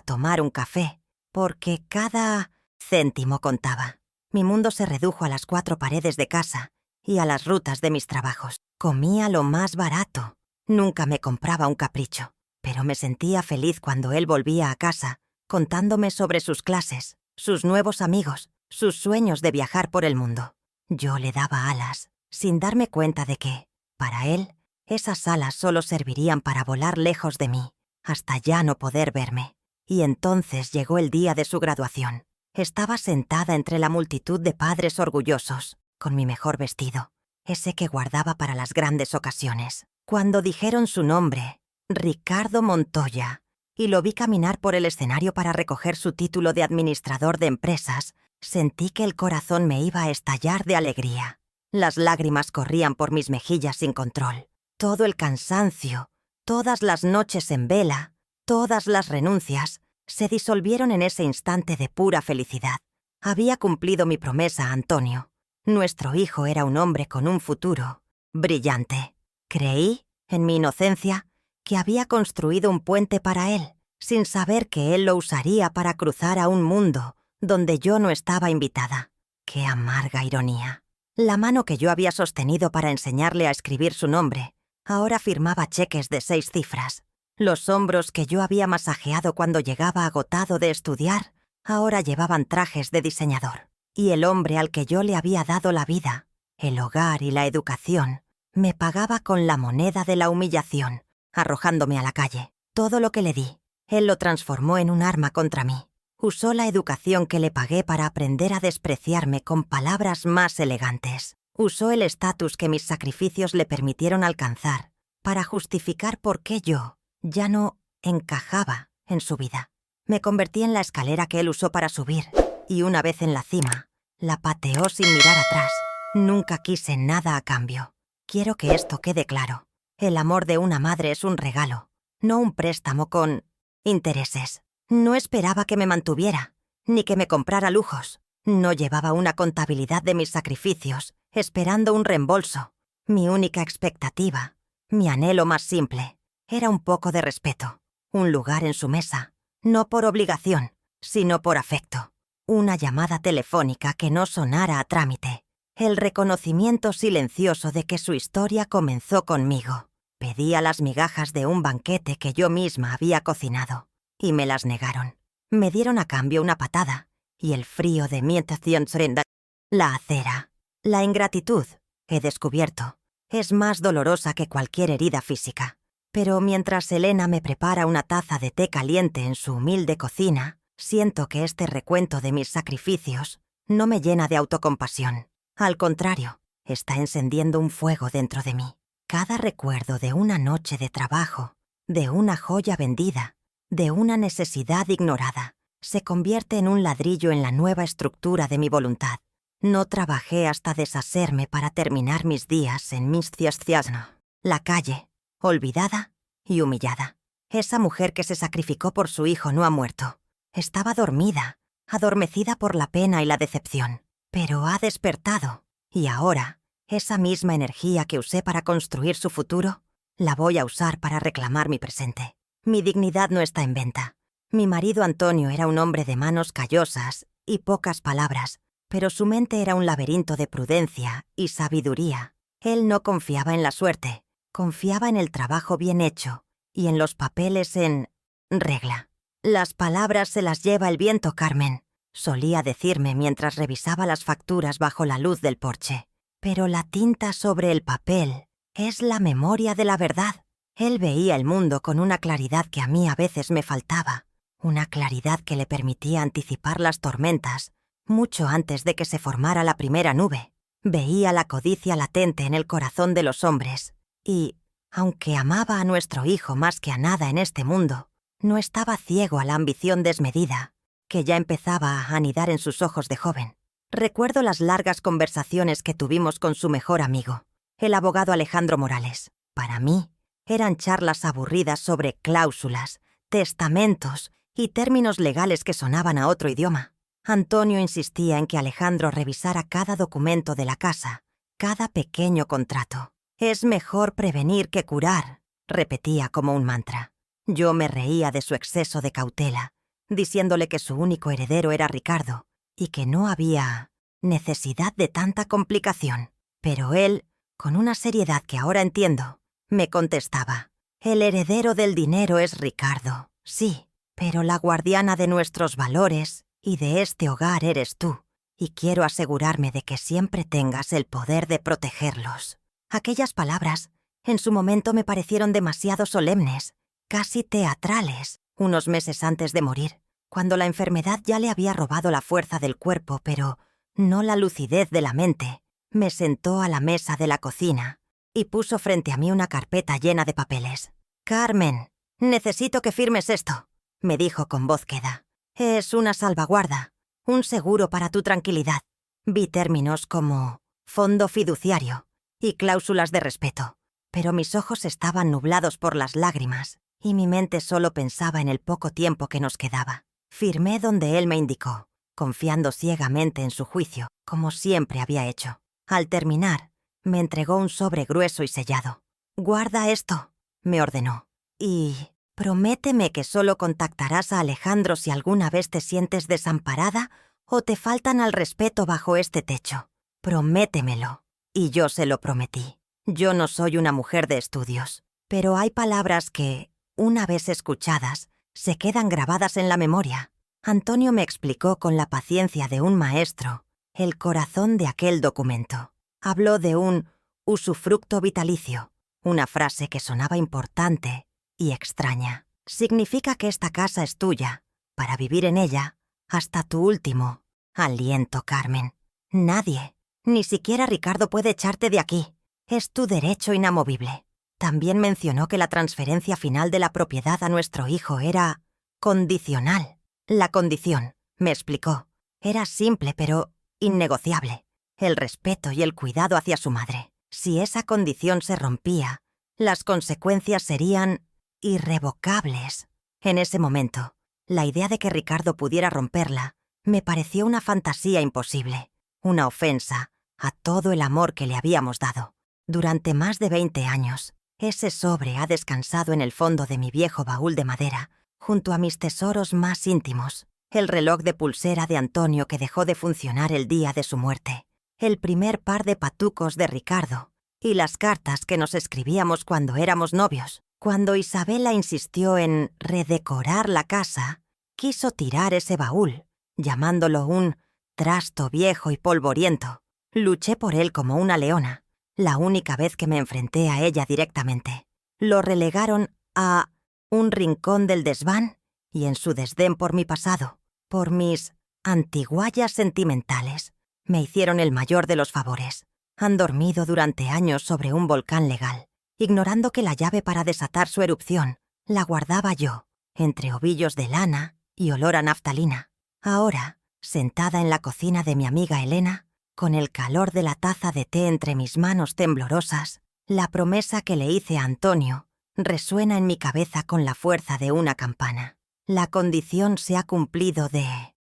tomar un café, porque cada céntimo contaba. Mi mundo se redujo a las 4 paredes de casa y a las rutas de mis trabajos. Comía lo más barato. Nunca me compraba un capricho, pero me sentía feliz cuando él volvía a casa, contándome sobre sus clases, sus nuevos amigos, sus sueños de viajar por el mundo. Yo le daba alas, sin darme cuenta de que, para él, esas alas solo servirían para volar lejos de mí, hasta ya no poder verme. Y entonces llegó el día de su graduación. Estaba sentada entre la multitud de padres orgullosos, con mi mejor vestido, ese que guardaba para las grandes ocasiones. Cuando dijeron su nombre, Ricardo Montoya, y lo vi caminar por el escenario para recoger su título de administrador de empresas, sentí que el corazón me iba a estallar de alegría. Las lágrimas corrían por mis mejillas sin control. Todo el cansancio, todas las noches en vela, todas las renuncias, se disolvieron en ese instante de pura felicidad. Había cumplido mi promesa a Antonio. Nuestro hijo era un hombre con un futuro brillante. Creí, en mi inocencia, que había construido un puente para él, sin saber que él lo usaría para cruzar a un mundo donde yo no estaba invitada. ¡Qué amarga ironía! La mano que yo había sostenido para enseñarle a escribir su nombre ahora firmaba cheques de 6 cifras. Los hombros que yo había masajeado cuando llegaba agotado de estudiar ahora llevaban trajes de diseñador. Y el hombre al que yo le había dado la vida, el hogar y la educación, me pagaba con la moneda de la humillación, arrojándome a la calle. Todo lo que le di, él lo transformó en un arma contra mí. Usó la educación que le pagué para aprender a despreciarme con palabras más elegantes. Usó el estatus que mis sacrificios le permitieron alcanzar para justificar por qué yo ya no encajaba en su vida. Me convertí en la escalera que él usó para subir, y una vez en la cima, la pateó sin mirar atrás. Nunca quise nada a cambio. Quiero que esto quede claro. El amor de una madre es un regalo, no un préstamo con intereses. No esperaba que me mantuviera, ni que me comprara lujos. No llevaba una contabilidad de mis sacrificios, esperando un reembolso. Mi única expectativa, mi anhelo más simple, era un poco de respeto, un lugar en su mesa, no por obligación, sino por afecto. Una llamada telefónica que no sonara a trámite. El reconocimiento silencioso de que su historia comenzó conmigo. Pedía las migajas de un banquete que yo misma había cocinado, y me las negaron. Me dieron a cambio una patada, y el frío de mi estación serenda. La acera. La ingratitud, he descubierto, es más dolorosa que cualquier herida física. Pero mientras Elena me prepara una taza de té caliente en su humilde cocina, siento que este recuento de mis sacrificios no me llena de autocompasión. Al contrario, está encendiendo un fuego dentro de mí. Cada recuerdo de una noche de trabajo, de una joya vendida, de una necesidad ignorada, se convierte en un ladrillo en la nueva estructura de mi voluntad. No trabajé hasta deshacerme para terminar mis días en Misthiasciasna, la calle, olvidada y humillada. Esa mujer que se sacrificó por su hijo no ha muerto. Estaba dormida, adormecida por la pena y la decepción. Pero ha despertado, y ahora, esa misma energía que usé para construir su futuro, la voy a usar para reclamar mi presente. Mi dignidad no está en venta. Mi marido Antonio era un hombre de manos callosas y pocas palabras, pero su mente era un laberinto de prudencia y sabiduría. Él no confiaba en la suerte, confiaba en el trabajo bien hecho y en los papeles en regla. Las palabras se las lleva el viento, Carmen, solía decirme mientras revisaba las facturas bajo la luz del porche. Pero la tinta sobre el papel es la memoria de la verdad. Él veía el mundo con una claridad que a mí a veces me faltaba, una claridad que le permitía anticipar las tormentas mucho antes de que se formara la primera nube. Veía la codicia latente en el corazón de los hombres y, aunque amaba a nuestro hijo más que a nada en este mundo, no estaba ciego a la ambición desmedida que ya empezaba a anidar en sus ojos de joven. Recuerdo las largas conversaciones que tuvimos con su mejor amigo, el abogado Alejandro Morales. Para mí, eran charlas aburridas sobre cláusulas, testamentos y términos legales que sonaban a otro idioma. Antonio insistía en que Alejandro revisara cada documento de la casa, cada pequeño contrato. «Es mejor prevenir que curar», repetía como un mantra. Yo me reía de su exceso de cautela, diciéndole que su único heredero era Ricardo y que no había necesidad de tanta complicación. Pero él, con una seriedad que ahora entiendo, me contestaba: «El heredero del dinero es Ricardo, sí, pero la guardiana de nuestros valores y de este hogar eres tú, y quiero asegurarme de que siempre tengas el poder de protegerlos». Aquellas palabras, en su momento me parecieron demasiado solemnes, casi teatrales, unos meses antes de morir, cuando la enfermedad ya le había robado la fuerza del cuerpo, pero no la lucidez de la mente. Me sentó a la mesa de la cocina y puso frente a mí una carpeta llena de papeles. «Carmen, necesito que firmes esto», me dijo con voz queda. «Es una salvaguarda, un seguro para tu tranquilidad». Vi términos como fondo fiduciario y cláusulas de respeto, pero mis ojos estaban nublados por las lágrimas y mi mente solo pensaba en el poco tiempo que nos quedaba. Firmé donde él me indicó, confiando ciegamente en su juicio, como siempre había hecho. Al terminar, me entregó un sobre grueso y sellado. «Guarda esto», me ordenó, «y prométeme que solo contactarás a Alejandro si alguna vez te sientes desamparada o te faltan al respeto bajo este techo. Prométemelo». Y yo se lo prometí. Yo no soy una mujer de estudios, pero hay palabras que, una vez escuchadas, se quedan grabadas en la memoria. Antonio me explicó con la paciencia de un maestro el corazón de aquel documento. Habló de un usufructo vitalicio, una frase que sonaba importante y extraña. Significa que esta casa es tuya, para vivir en ella hasta tu último aliento, Carmen. Nadie Ni siquiera Ricardo puede echarte de aquí. Es tu derecho inamovible. También mencionó que la transferencia final de la propiedad a nuestro hijo era condicional. La condición, me explicó, era simple pero innegociable. El respeto y el cuidado hacia su madre. Si esa condición se rompía, las consecuencias serían irrevocables. En ese momento, la idea de que Ricardo pudiera romperla me pareció una fantasía imposible, una ofensa a todo el amor que le habíamos dado. Durante más de 20 años, ese sobre ha descansado en el fondo de mi viejo baúl de madera, junto a mis tesoros más íntimos, el reloj de pulsera de Antonio que dejó de funcionar el día de su muerte, el primer par de patucos de Ricardo y las cartas que nos escribíamos cuando éramos novios. Cuando Isabela insistió en redecorar la casa, quiso tirar ese baúl, llamándolo un trasto viejo y polvoriento. Luché por él como una leona, la única vez que me enfrenté a ella directamente. Lo relegaron a un rincón del desván y en su desdén por mi pasado, por mis antiguallas sentimentales, me hicieron el mayor de los favores. Han dormido durante años sobre un volcán legal, ignorando que la llave para desatar su erupción la guardaba yo, entre ovillos de lana y olor a naftalina. Ahora, sentada en la cocina de mi amiga Elena, con el calor de la taza de té entre mis manos temblorosas, la promesa que le hice a Antonio resuena en mi cabeza con la fuerza de una campana. La condición se ha cumplido de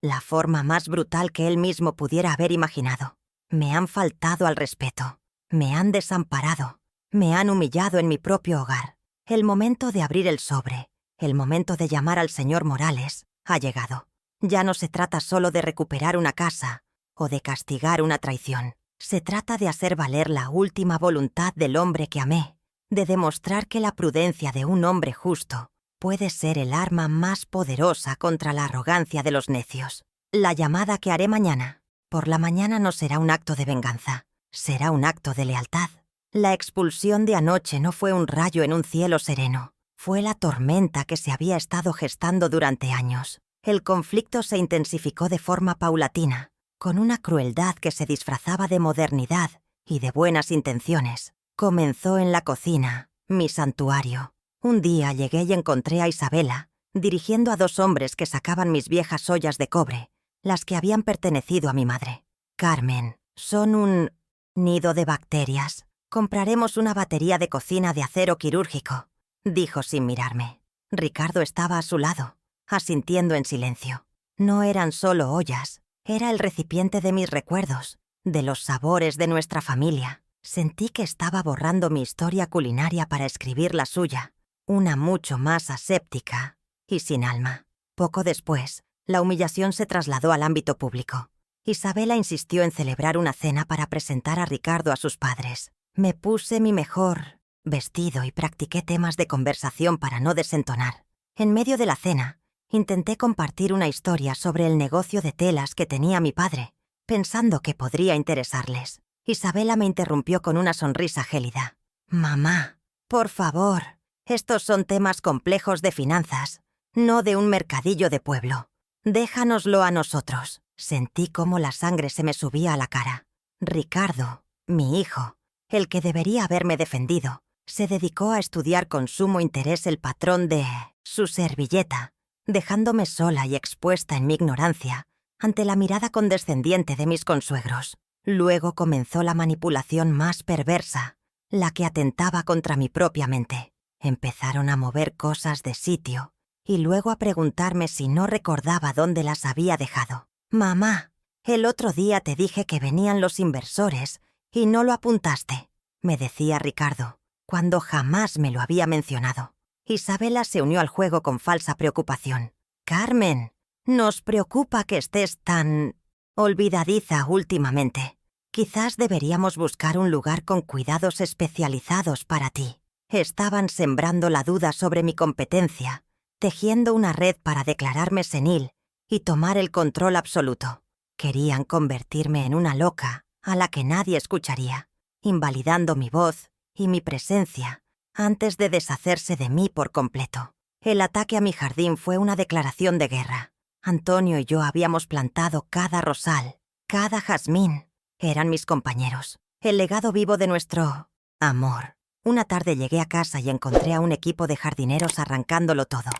la forma más brutal que él mismo pudiera haber imaginado. Me han faltado al respeto, me han desamparado, me han humillado en mi propio hogar. El momento de abrir el sobre, el momento de llamar al señor Morales, ha llegado. Ya no se trata solo de recuperar una casa o de castigar una traición. Se trata de hacer valer la última voluntad del hombre que amé, de demostrar que la prudencia de un hombre justo puede ser el arma más poderosa contra la arrogancia de los necios. La llamada que haré mañana, por la mañana, no será un acto de venganza, será un acto de lealtad. La expulsión de anoche no fue un rayo en un cielo sereno, fue la tormenta que se había estado gestando durante años. El conflicto se intensificó de forma paulatina, con una crueldad que se disfrazaba de modernidad y de buenas intenciones. Comenzó en la cocina, mi santuario. Un día llegué y encontré a Isabela, dirigiendo a 2 hombres que sacaban mis viejas ollas de cobre, las que habían pertenecido a mi madre. Carmen, son un nido de bacterias. Compraremos una batería de cocina de acero quirúrgico, dijo sin mirarme. Ricardo estaba a su lado, asintiendo en silencio. No eran solo ollas, era el recipiente de mis recuerdos, de los sabores de nuestra familia. Sentí que estaba borrando mi historia culinaria para escribir la suya, una mucho más aséptica y sin alma. Poco después, la humillación se trasladó al ámbito público. Isabela insistió en celebrar una cena para presentar a Ricardo a sus padres. Me puse mi mejor vestido y practiqué temas de conversación para no desentonar. En medio de la cena, intenté compartir una historia sobre el negocio de telas que tenía mi padre, pensando que podría interesarles. Isabela me interrumpió con una sonrisa gélida. «Mamá, por favor, estos son temas complejos de finanzas, no de un mercadillo de pueblo. Déjanoslo a nosotros». Sentí cómo la sangre se me subía a la cara. Ricardo, mi hijo, el que debería haberme defendido, se dedicó a estudiar con sumo interés el patrón de su servilleta, dejándome sola y expuesta en mi ignorancia ante la mirada condescendiente de mis consuegros. Luego comenzó la manipulación más perversa, la que atentaba contra mi propia mente. Empezaron a mover cosas de sitio y luego a preguntarme si no recordaba dónde las había dejado. «Mamá, el otro día te dije que venían los inversores y no lo apuntaste», me decía Ricardo, cuando jamás me lo había mencionado. Isabela se unió al juego con falsa preocupación. «Carmen, nos preocupa que estés tan olvidadiza últimamente. Quizás deberíamos buscar un lugar con cuidados especializados para ti». Estaban sembrando la duda sobre mi competencia, tejiendo una red para declararme senil y tomar el control absoluto. Querían convertirme en una loca a la que nadie escucharía, invalidando mi voz y mi presencia antes de deshacerse de mí por completo. El ataque a mi jardín fue una declaración de guerra. Antonio y yo habíamos plantado cada rosal, cada jazmín, Eran mis compañeros, el legado vivo de nuestro amor. Una tarde llegué a casa y encontré a un equipo de jardineros arrancándolo todo.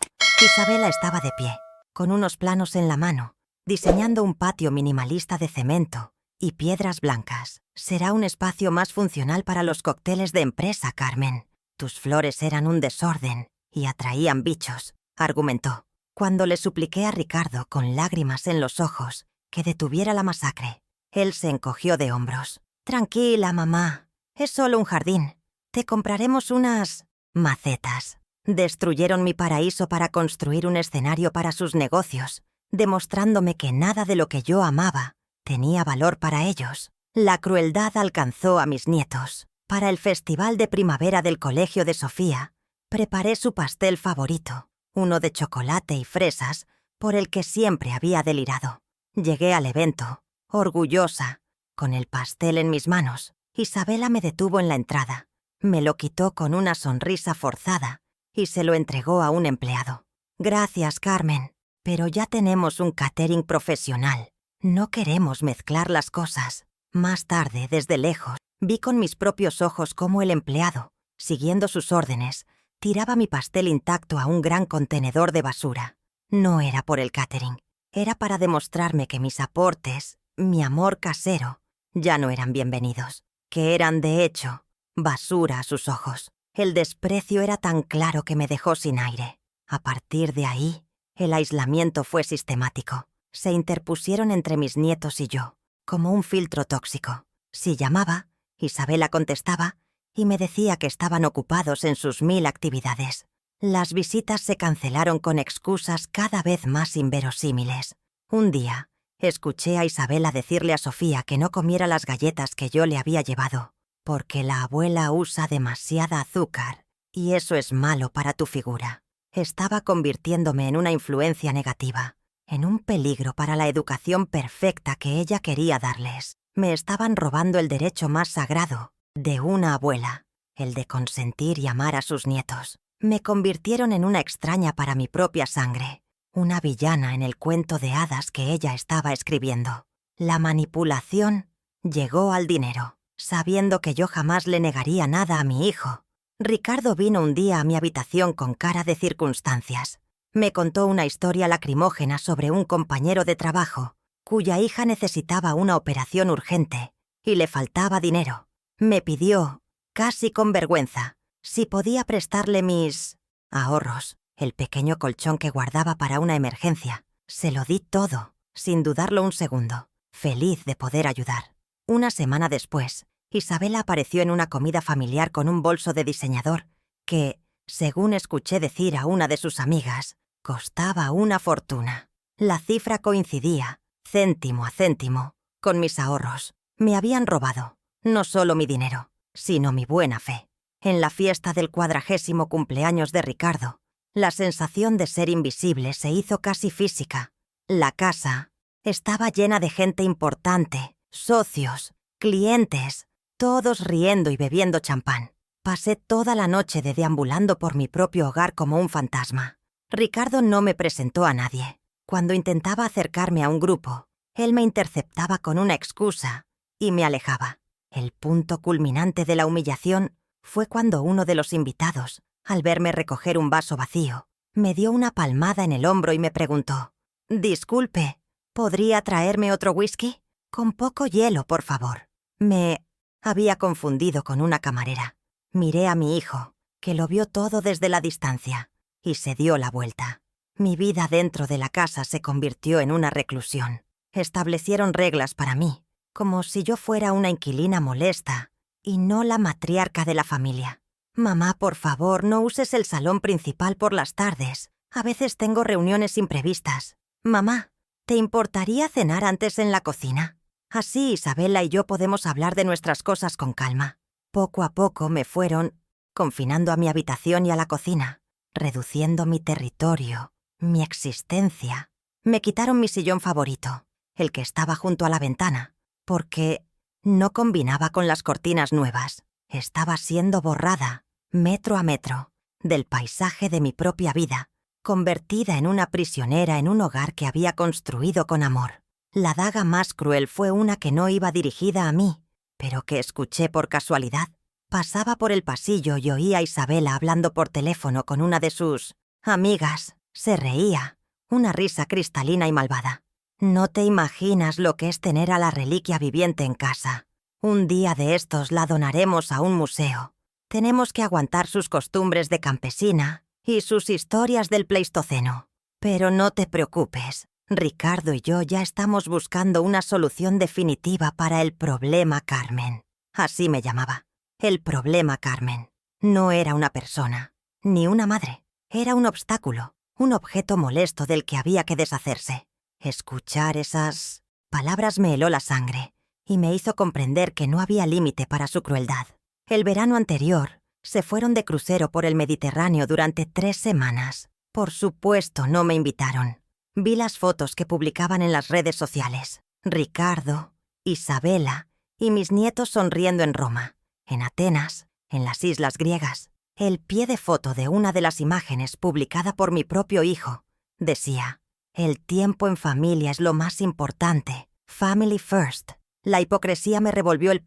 Isabela estaba de pie, con unos planos en la mano, diseñando un patio minimalista de cemento y piedras blancas. Será un espacio más funcional para los cócteles de empresa, Carmen. Tus flores eran un desorden y atraían bichos, argumentó. Cuando le supliqué a Ricardo, con lágrimas en los ojos, que detuviera la masacre, él se encogió de hombros. Tranquila, mamá. Es solo un jardín. Te compraremos unas macetas. Destruyeron mi paraíso para construir un escenario para sus negocios, demostrándome que nada de lo que yo amaba tenía valor para ellos. La crueldad alcanzó a mis nietos. Para el festival de primavera del colegio de Sofía, preparé su pastel favorito, uno de chocolate y fresas, por el que siempre había delirado. Llegué al evento, orgullosa, con el pastel en mis manos. Isabela me detuvo en la entrada. Me lo quitó con una sonrisa forzada y se lo entregó a un empleado. Gracias, Carmen, pero ya tenemos un catering profesional. No queremos mezclar las cosas. Más tarde, desde lejos, vi con mis propios ojos cómo el empleado, siguiendo sus órdenes, tiraba mi pastel intacto a un gran contenedor de basura. No era por el catering, era para demostrarme que mis aportes, mi amor casero, ya no eran bienvenidos, que eran, de hecho, basura a sus ojos. El desprecio era tan claro que me dejó sin aire. A partir de ahí, el aislamiento fue sistemático. Se interpusieron entre mis nietos y yo, como un filtro tóxico. Si llamaba, Isabela contestaba y me decía que estaban ocupados en sus 1000 actividades. Las visitas se cancelaron con excusas cada vez más inverosímiles. Un día, escuché a Isabela decirle a Sofía que no comiera las galletas que yo le había llevado, porque la abuela usa demasiada azúcar, y eso es malo para tu figura. Estaba convirtiéndome en una influencia negativa, en un peligro para la educación perfecta que ella quería darles. Me estaban robando el derecho más sagrado de una abuela, el de consentir y amar a sus nietos. Me convirtieron en una extraña para mi propia sangre, una villana en el cuento de hadas que ella estaba escribiendo. La manipulación llegó al dinero. Sabiendo que yo jamás le negaría nada a mi hijo, Ricardo vino un día a mi habitación con cara de circunstancias. Me contó una historia lacrimógena sobre un compañero de trabajo cuya hija necesitaba una operación urgente y le faltaba dinero. Me pidió, casi con vergüenza, si podía prestarle mis ahorros, el pequeño colchón que guardaba para una emergencia. Se lo di todo, sin dudarlo un segundo, feliz de poder ayudar. Una semana después, Isabela apareció en una comida familiar con un bolso de diseñador que, según escuché decir a una de sus amigas, costaba una fortuna. La cifra coincidía, céntimo a céntimo, con mis ahorros. Me habían robado, no solo mi dinero, sino mi buena fe. En la fiesta del 40º cumpleaños de Ricardo, la sensación de ser invisible se hizo casi física. La casa estaba llena de gente importante, socios, clientes, todos riendo y bebiendo champán. Pasé toda la noche deambulando por mi propio hogar como un fantasma. Ricardo no me presentó a nadie. Cuando intentaba acercarme a un grupo, él me interceptaba con una excusa y me alejaba. El punto culminante de la humillación fue cuando uno de los invitados, al verme recoger un vaso vacío, me dio una palmada en el hombro y me preguntó: «Disculpe, ¿podría traerme otro whisky? Con poco hielo, por favor». Me había confundido con una camarera. Miré a mi hijo, que lo vio todo desde la distancia, y se dio la vuelta. Mi vida dentro de la casa se convirtió en una reclusión. Establecieron reglas para mí, como si yo fuera una inquilina molesta y no la matriarca de la familia. «Mamá, por favor, no uses el salón principal por las tardes. A veces tengo reuniones imprevistas. Mamá, ¿te importaría cenar antes en la cocina? Así Isabela y yo podemos hablar de nuestras cosas con calma». Poco a poco me fueron confinando a mi habitación y a la cocina, reduciendo mi territorio, mi existencia. Me quitaron mi sillón favorito, el que estaba junto a la ventana, porque no combinaba con las cortinas nuevas. Estaba siendo borrada, metro a metro, del paisaje de mi propia vida, convertida en una prisionera en un hogar que había construido con amor. La daga más cruel fue una que no iba dirigida a mí, pero que escuché por casualidad. Pasaba por el pasillo y oía a Isabela hablando por teléfono con una de sus amigas. Se reía, una risa cristalina y malvada. No te imaginas lo que es tener a la reliquia viviente en casa. Un día de estos la donaremos a un museo. Tenemos que aguantar sus costumbres de campesina y sus historias del Pleistoceno. Pero no te preocupes, Ricardo y yo ya estamos buscando una solución definitiva para el problema Carmen. Así me llamaba. El problema Carmen. No era una persona, ni una madre. Era un obstáculo, un objeto molesto del que había que deshacerse. Escuchar esas palabras me heló la sangre y me hizo comprender que no había límite para su crueldad. El verano anterior, se fueron de crucero por el Mediterráneo durante 3 semanas. Por supuesto, no me invitaron. Vi las fotos que publicaban en las redes sociales. Ricardo, Isabela y mis nietos sonriendo en Roma, en Atenas, en las islas griegas. El pie de foto de una de las imágenes publicada por mi propio hijo decía: «El tiempo en familia es lo más importante. Family first». La hipocresía me revolvió el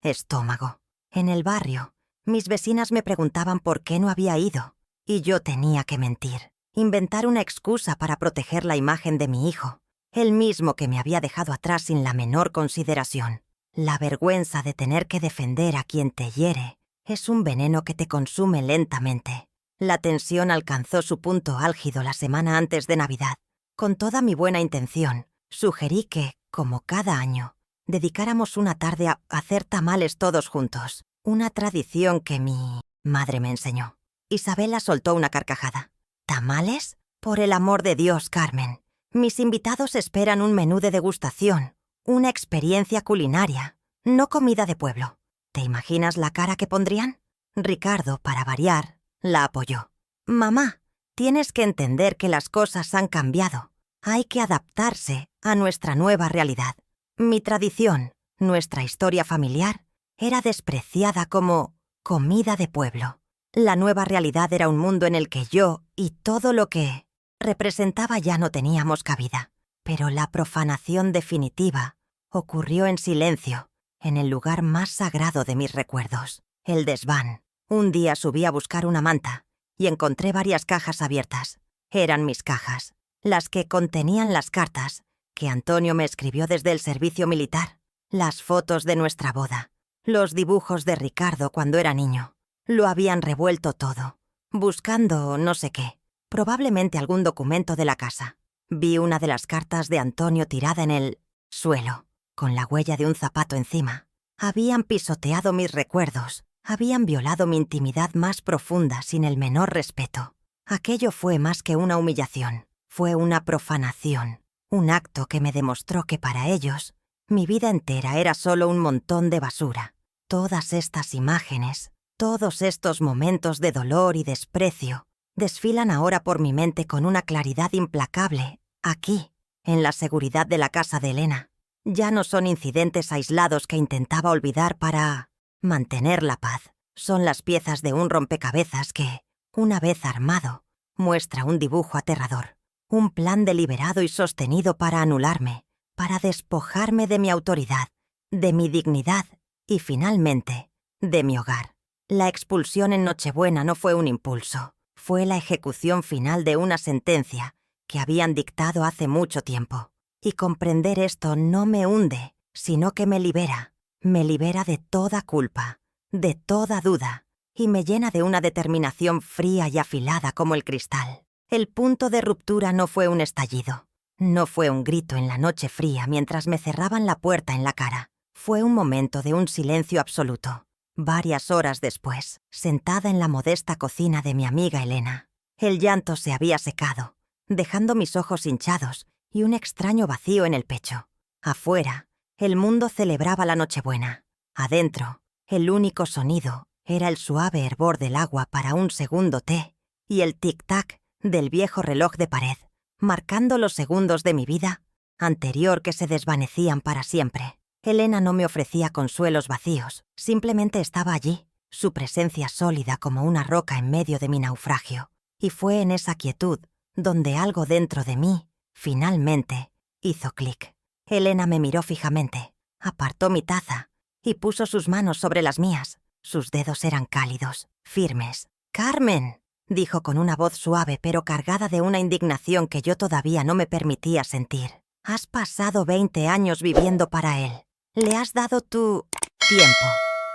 estómago. En el barrio, mis vecinas me preguntaban por qué no había ido, y yo tenía que mentir, inventar una excusa para proteger la imagen de mi hijo, el mismo que me había dejado atrás sin la menor consideración. La vergüenza de tener que defender a quien te hiere es un veneno que te consume lentamente. La tensión alcanzó su punto álgido la semana antes de Navidad. Con toda mi buena intención, sugerí que, como cada año, dedicáramos una tarde a hacer tamales todos juntos, una tradición que mi madre me enseñó. Isabela soltó una carcajada. ¿Tamales? Por el amor de Dios, Carmen. Mis invitados esperan un menú de degustación, una experiencia culinaria, no comida de pueblo. ¿Te imaginas la cara que pondrían? Ricardo, para variar, la apoyó. Mamá, tienes que entender que las cosas han cambiado. Hay que adaptarse a nuestra nueva realidad. Mi tradición, nuestra historia familiar, era despreciada como comida de pueblo. La nueva realidad era un mundo en el que yo y todo lo que representaba ya no teníamos cabida. Pero la profanación definitiva ocurrió en silencio, en el lugar más sagrado de mis recuerdos, el desván. Un día subí a buscar una manta y encontré varias cajas abiertas. Eran mis cajas, las que contenían las cartas que Antonio me escribió desde el servicio militar, las fotos de nuestra boda, los dibujos de Ricardo cuando era niño. Lo habían revuelto todo, buscando no sé qué, probablemente algún documento de la casa. Vi una de las cartas de Antonio tirada en el suelo, con la huella de un zapato encima. Habían pisoteado mis recuerdos, habían violado mi intimidad más profunda sin el menor respeto. Aquello fue más que una humillación, fue una profanación, un acto que me demostró que para ellos, mi vida entera era solo un montón de basura. Todas estas imágenes, todos estos momentos de dolor y desprecio, desfilan ahora por mi mente con una claridad implacable, aquí, en la seguridad de la casa de Elena. Ya no son incidentes aislados que intentaba olvidar para mantener la paz. Son las piezas de un rompecabezas que, una vez armado, muestra un dibujo aterrador. Un plan deliberado y sostenido para anularme, para despojarme de mi autoridad, de mi dignidad y, finalmente, de mi hogar. La expulsión en Nochebuena no fue un impulso, fue la ejecución final de una sentencia que habían dictado hace mucho tiempo. Y comprender esto no me hunde, sino que me libera de toda culpa, de toda duda, y me llena de una determinación fría y afilada como el cristal. El punto de ruptura no fue un estallido, no fue un grito en la noche fría mientras me cerraban la puerta en la cara. Fue un momento de un silencio absoluto. Varias horas después, sentada en la modesta cocina de mi amiga Elena, el llanto se había secado, dejando mis ojos hinchados y un extraño vacío en el pecho. Afuera, el mundo celebraba la Nochebuena. Adentro, el único sonido era el suave hervor del agua para un segundo té y el tic-tac del viejo reloj de pared, marcando los segundos de mi vida anterior que se desvanecían para siempre. Elena no me ofrecía consuelos vacíos, simplemente estaba allí, su presencia sólida como una roca en medio de mi naufragio. Y fue en esa quietud donde algo dentro de mí, finalmente, Hizo clic. Elena me miró fijamente, apartó mi taza y puso sus manos sobre las mías. Sus dedos eran cálidos, firmes. «¡Carmen!», dijo con una voz suave pero cargada de una indignación que yo todavía no me permitía sentir. «Has pasado 20 años viviendo para él. Le has dado tu tiempo,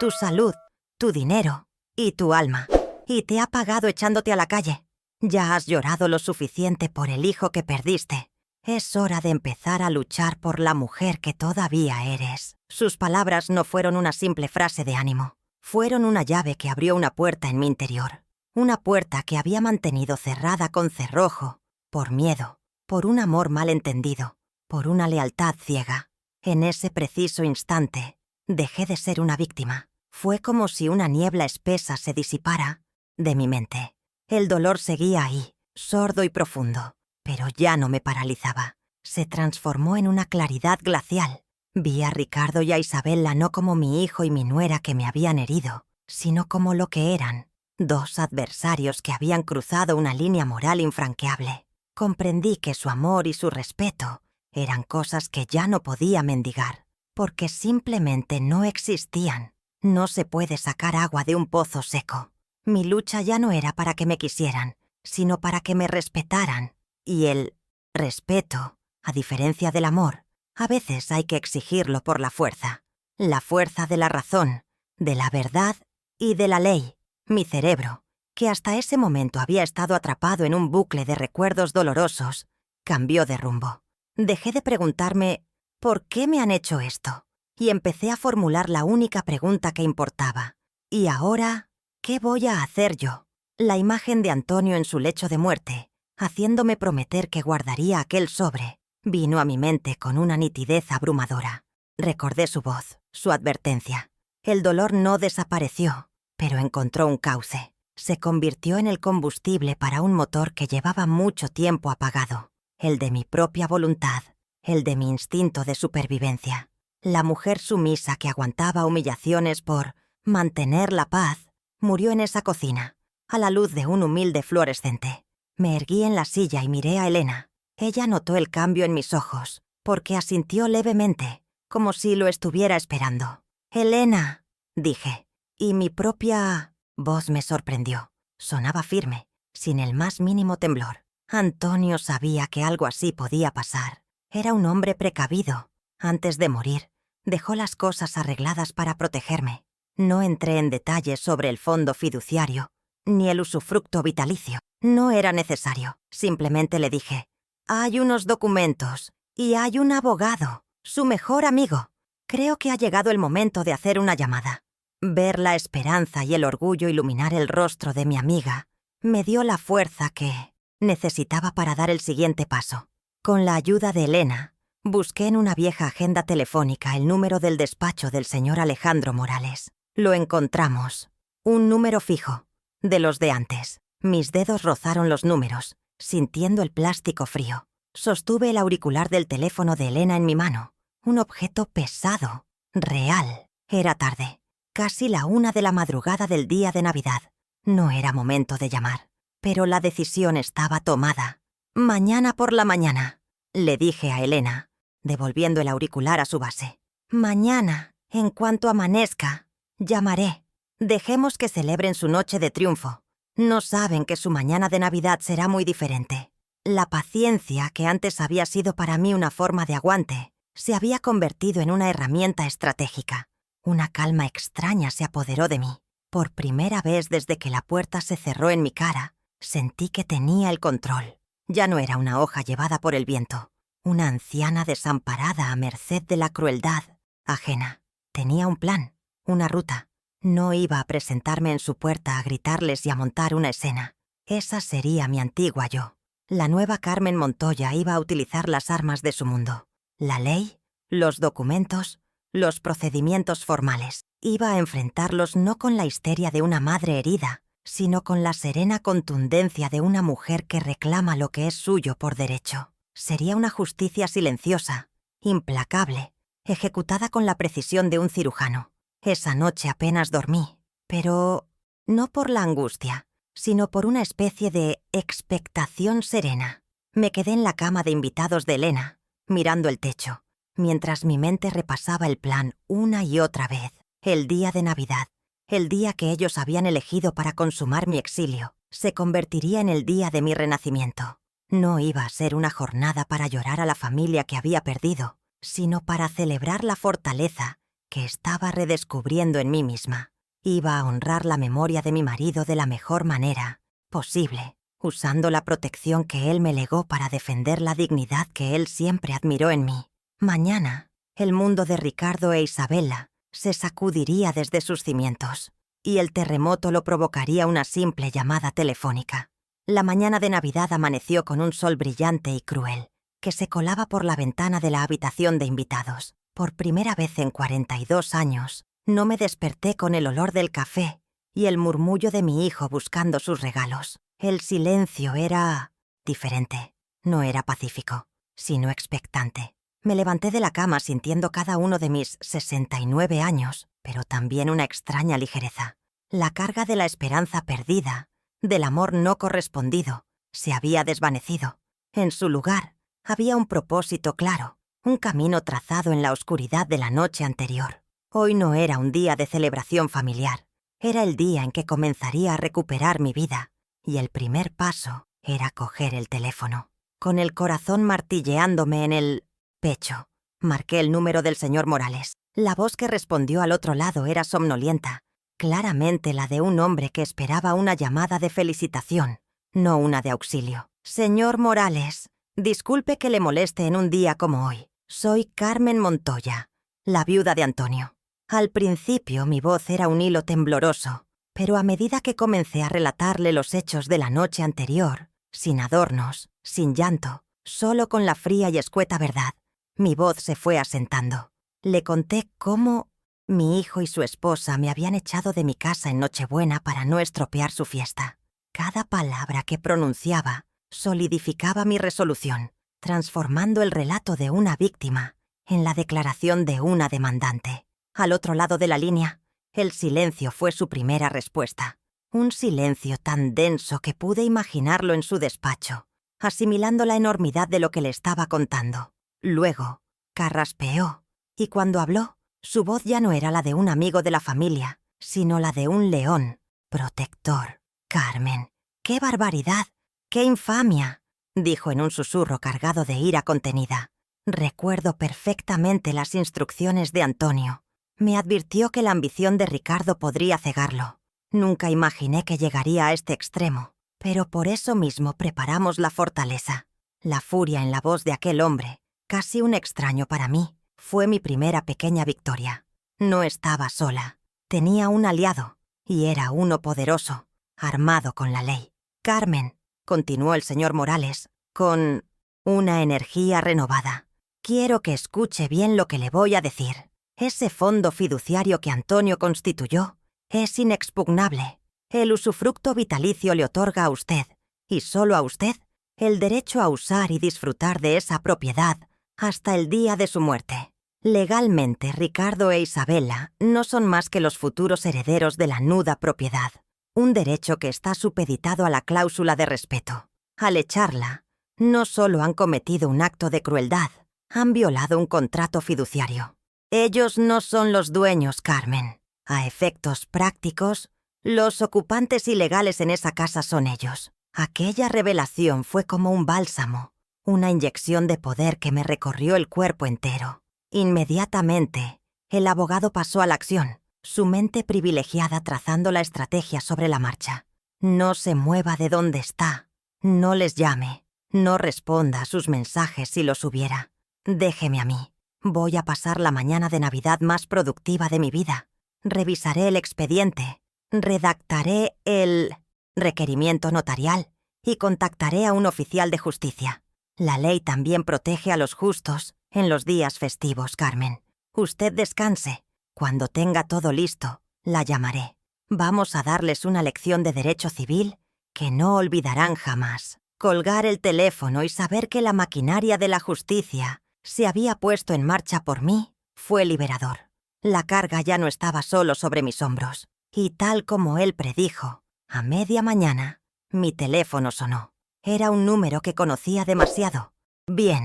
tu salud, tu dinero y tu alma. Y te ha pagado echándote a la calle. Ya has llorado lo suficiente por el hijo que perdiste. Es hora de empezar a luchar por la mujer que todavía eres». Sus palabras no fueron una simple frase de ánimo. Fueron una llave que abrió una puerta en mi interior. Una puerta que había mantenido cerrada con cerrojo, por miedo, por un amor malentendido, por una lealtad ciega. En ese preciso instante, dejé de ser una víctima. Fue como si una niebla espesa se disipara de mi mente. El dolor seguía ahí, sordo y profundo, pero ya no me paralizaba. Se transformó en una claridad glacial. Vi a Ricardo y a Isabella no como mi hijo y mi nuera que me habían herido, sino como lo que eran, dos adversarios que habían cruzado una línea moral infranqueable. Comprendí que su amor y su respeto eran cosas que ya no podía mendigar, porque simplemente no existían. No se puede sacar agua de un pozo seco. Mi lucha ya no era para que me quisieran, sino para que me respetaran. Y el respeto, a diferencia del amor, a veces hay que exigirlo por la fuerza de la razón, de la verdad y de la ley. Mi cerebro, que hasta ese momento había estado atrapado en un bucle de recuerdos dolorosos, cambió de rumbo. Dejé de preguntarme ¿por qué me han hecho esto? Y empecé a formular la única pregunta que importaba. ¿Y ahora qué voy a hacer yo? La imagen de Antonio en su lecho de muerte, haciéndome prometer que guardaría aquel sobre, vino a mi mente con una nitidez abrumadora. Recordé su voz, su advertencia. El dolor no desapareció, pero encontró un cauce. Se convirtió en el combustible para un motor que llevaba mucho tiempo apagado. El de mi propia voluntad, el de mi instinto de supervivencia. La mujer sumisa que aguantaba humillaciones por mantener la paz, murió en esa cocina, a la luz de un humilde fluorescente. Me erguí en la silla y miré a Elena. Ella notó el cambio en mis ojos, porque asintió levemente, como si lo estuviera esperando. «Elena», dije, y mi propia voz me sorprendió. Sonaba firme, sin el más mínimo temblor. Antonio sabía que algo así podía pasar. Era un hombre precavido. Antes de morir, dejó las cosas arregladas para protegerme. No entré en detalles sobre el fondo fiduciario, ni el usufructo vitalicio. No era necesario. Simplemente le dije: «Hay unos documentos y hay un abogado, su mejor amigo. Creo que ha llegado el momento de hacer una llamada». Ver la esperanza y el orgullo iluminar el rostro de mi amiga me dio la fuerza que necesitaba para dar el siguiente paso. Con la ayuda de Elena, busqué en una vieja agenda telefónica el número del despacho del señor Alejandro Morales. Lo encontramos. Un número fijo, de los de antes. Mis dedos rozaron los números, sintiendo el plástico frío. Sostuve el auricular del teléfono de Elena en mi mano. Un objeto pesado, real. Era tarde, casi la 1 de la madrugada del día de Navidad. No era momento de llamar, pero la decisión estaba tomada. «Mañana por la mañana», le dije a Elena, devolviendo el auricular a su base. «Mañana, en cuanto amanezca, llamaré. Dejemos que celebren su noche de triunfo. No saben que su mañana de Navidad será muy diferente». La paciencia, que antes había sido para mí una forma de aguante, se había convertido en una herramienta estratégica. Una calma extraña se apoderó de mí. Por primera vez desde que la puerta se cerró en mi cara, sentí que tenía el control. Ya no era una hoja llevada por el viento, una anciana desamparada a merced de la crueldad ajena. Tenía un plan, una ruta. No iba a presentarme en su puerta a gritarles y a montar una escena. Esa sería mi antigua yo. La nueva Carmen Montoya iba a utilizar las armas de su mundo. La ley, los documentos, los procedimientos formales. Iba a enfrentarlos no con la histeria de una madre herida, sino con la serena contundencia de una mujer que reclama lo que es suyo por derecho. Sería una justicia silenciosa, implacable, ejecutada con la precisión de un cirujano. Esa noche apenas dormí, pero no por la angustia, sino por una especie de expectación serena. Me quedé en la cama de invitados de Elena, mirando el techo, mientras mi mente repasaba el plan una y otra vez. El día de Navidad, el día que ellos habían elegido para consumar mi exilio, se convertiría en el día de mi renacimiento. No iba a ser una jornada para llorar a la familia que había perdido, sino para celebrar la fortaleza que estaba redescubriendo en mí misma. Iba a honrar la memoria de mi marido de la mejor manera posible, usando la protección que él me legó para defender la dignidad que él siempre admiró en mí. Mañana, el mundo de Ricardo e Isabella se sacudiría desde sus cimientos, y el terremoto lo provocaría una simple llamada telefónica. La mañana de Navidad amaneció con un sol brillante y cruel, que se colaba por la ventana de la habitación de invitados. Por primera vez en 42 años, no me desperté con el olor del café y el murmullo de mi hijo buscando sus regalos. El silencio era diferente. No era pacífico, sino expectante. Me levanté de la cama sintiendo cada uno de mis 69 años, pero también una extraña ligereza. La carga de la esperanza perdida, del amor no correspondido, se había desvanecido. En su lugar, había un propósito claro, un camino trazado en la oscuridad de la noche anterior. Hoy no era un día de celebración familiar, era el día en que comenzaría a recuperar mi vida, y el primer paso era coger el teléfono. Con el corazón martilleándome en el pecho, marqué el número del señor Morales. La voz que respondió al otro lado era somnolienta, claramente la de un hombre que esperaba una llamada de felicitación, no una de auxilio. Señor Morales, disculpe que le moleste en un día como hoy. Soy Carmen Montoya, la viuda de Antonio. Al principio mi voz era un hilo tembloroso, pero a medida que comencé a relatarle los hechos de la noche anterior, sin adornos, sin llanto, solo con la fría y escueta verdad, mi voz se fue asentando. Le conté cómo mi hijo y su esposa me habían echado de mi casa en Nochebuena para no estropear su fiesta. Cada palabra que pronunciaba solidificaba mi resolución, transformando el relato de una víctima en la declaración de una demandante. Al otro lado de la línea, el silencio fue su primera respuesta. Un silencio tan denso que pude imaginarlo en su despacho, asimilando la enormidad de lo que le estaba contando. Luego, carraspeó, y cuando habló, su voz ya no era la de un amigo de la familia, sino la de un león protector. Carmen, ¡qué barbaridad! ¡Qué infamia!, dijo en un susurro cargado de ira contenida. Recuerdo perfectamente las instrucciones de Antonio. Me advirtió que la ambición de Ricardo podría cegarlo. Nunca imaginé que llegaría a este extremo, pero por eso mismo preparamos la fortaleza. La furia en la voz de aquel hombre, casi un extraño para mí, fue mi primera pequeña victoria. No estaba sola. Tenía un aliado, y era uno poderoso, armado con la ley. Carmen, continuó el señor Morales, con una energía renovada. Quiero que escuche bien lo que le voy a decir. Ese fondo fiduciario que Antonio constituyó es inexpugnable. El usufructo vitalicio le otorga a usted, y solo a usted, el derecho a usar y disfrutar de esa propiedad hasta el día de su muerte. Legalmente, Ricardo e Isabella no son más que los futuros herederos de la nuda propiedad, un derecho que está supeditado a la cláusula de respeto. Al echarla, no solo han cometido un acto de crueldad, han violado un contrato fiduciario. Ellos no son los dueños, Carmen. A efectos prácticos, los ocupantes ilegales en esa casa son ellos. Aquella revelación fue como un bálsamo, una inyección de poder que me recorrió el cuerpo entero. Inmediatamente, el abogado pasó a la acción, su mente privilegiada trazando la estrategia sobre la marcha. No se mueva de donde está, no les llame, no responda a sus mensajes si los hubiera. Déjeme a mí. Voy a pasar la mañana de Navidad más productiva de mi vida. Revisaré el expediente, redactaré el requerimiento notarial y contactaré a un oficial de justicia. La ley también protege a los justos en los días festivos, Carmen. Usted descanse. Cuando tenga todo listo, la llamaré. Vamos a darles una lección de derecho civil que no olvidarán jamás. Colgar el teléfono y saber que la maquinaria de la justicia se había puesto en marcha por mí fue liberador. La carga ya no estaba solo sobre mis hombros, y tal como él predijo, a media mañana, mi teléfono sonó. Era un número que conocía demasiado. Bien,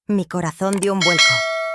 Mi corazón dio un vuelco,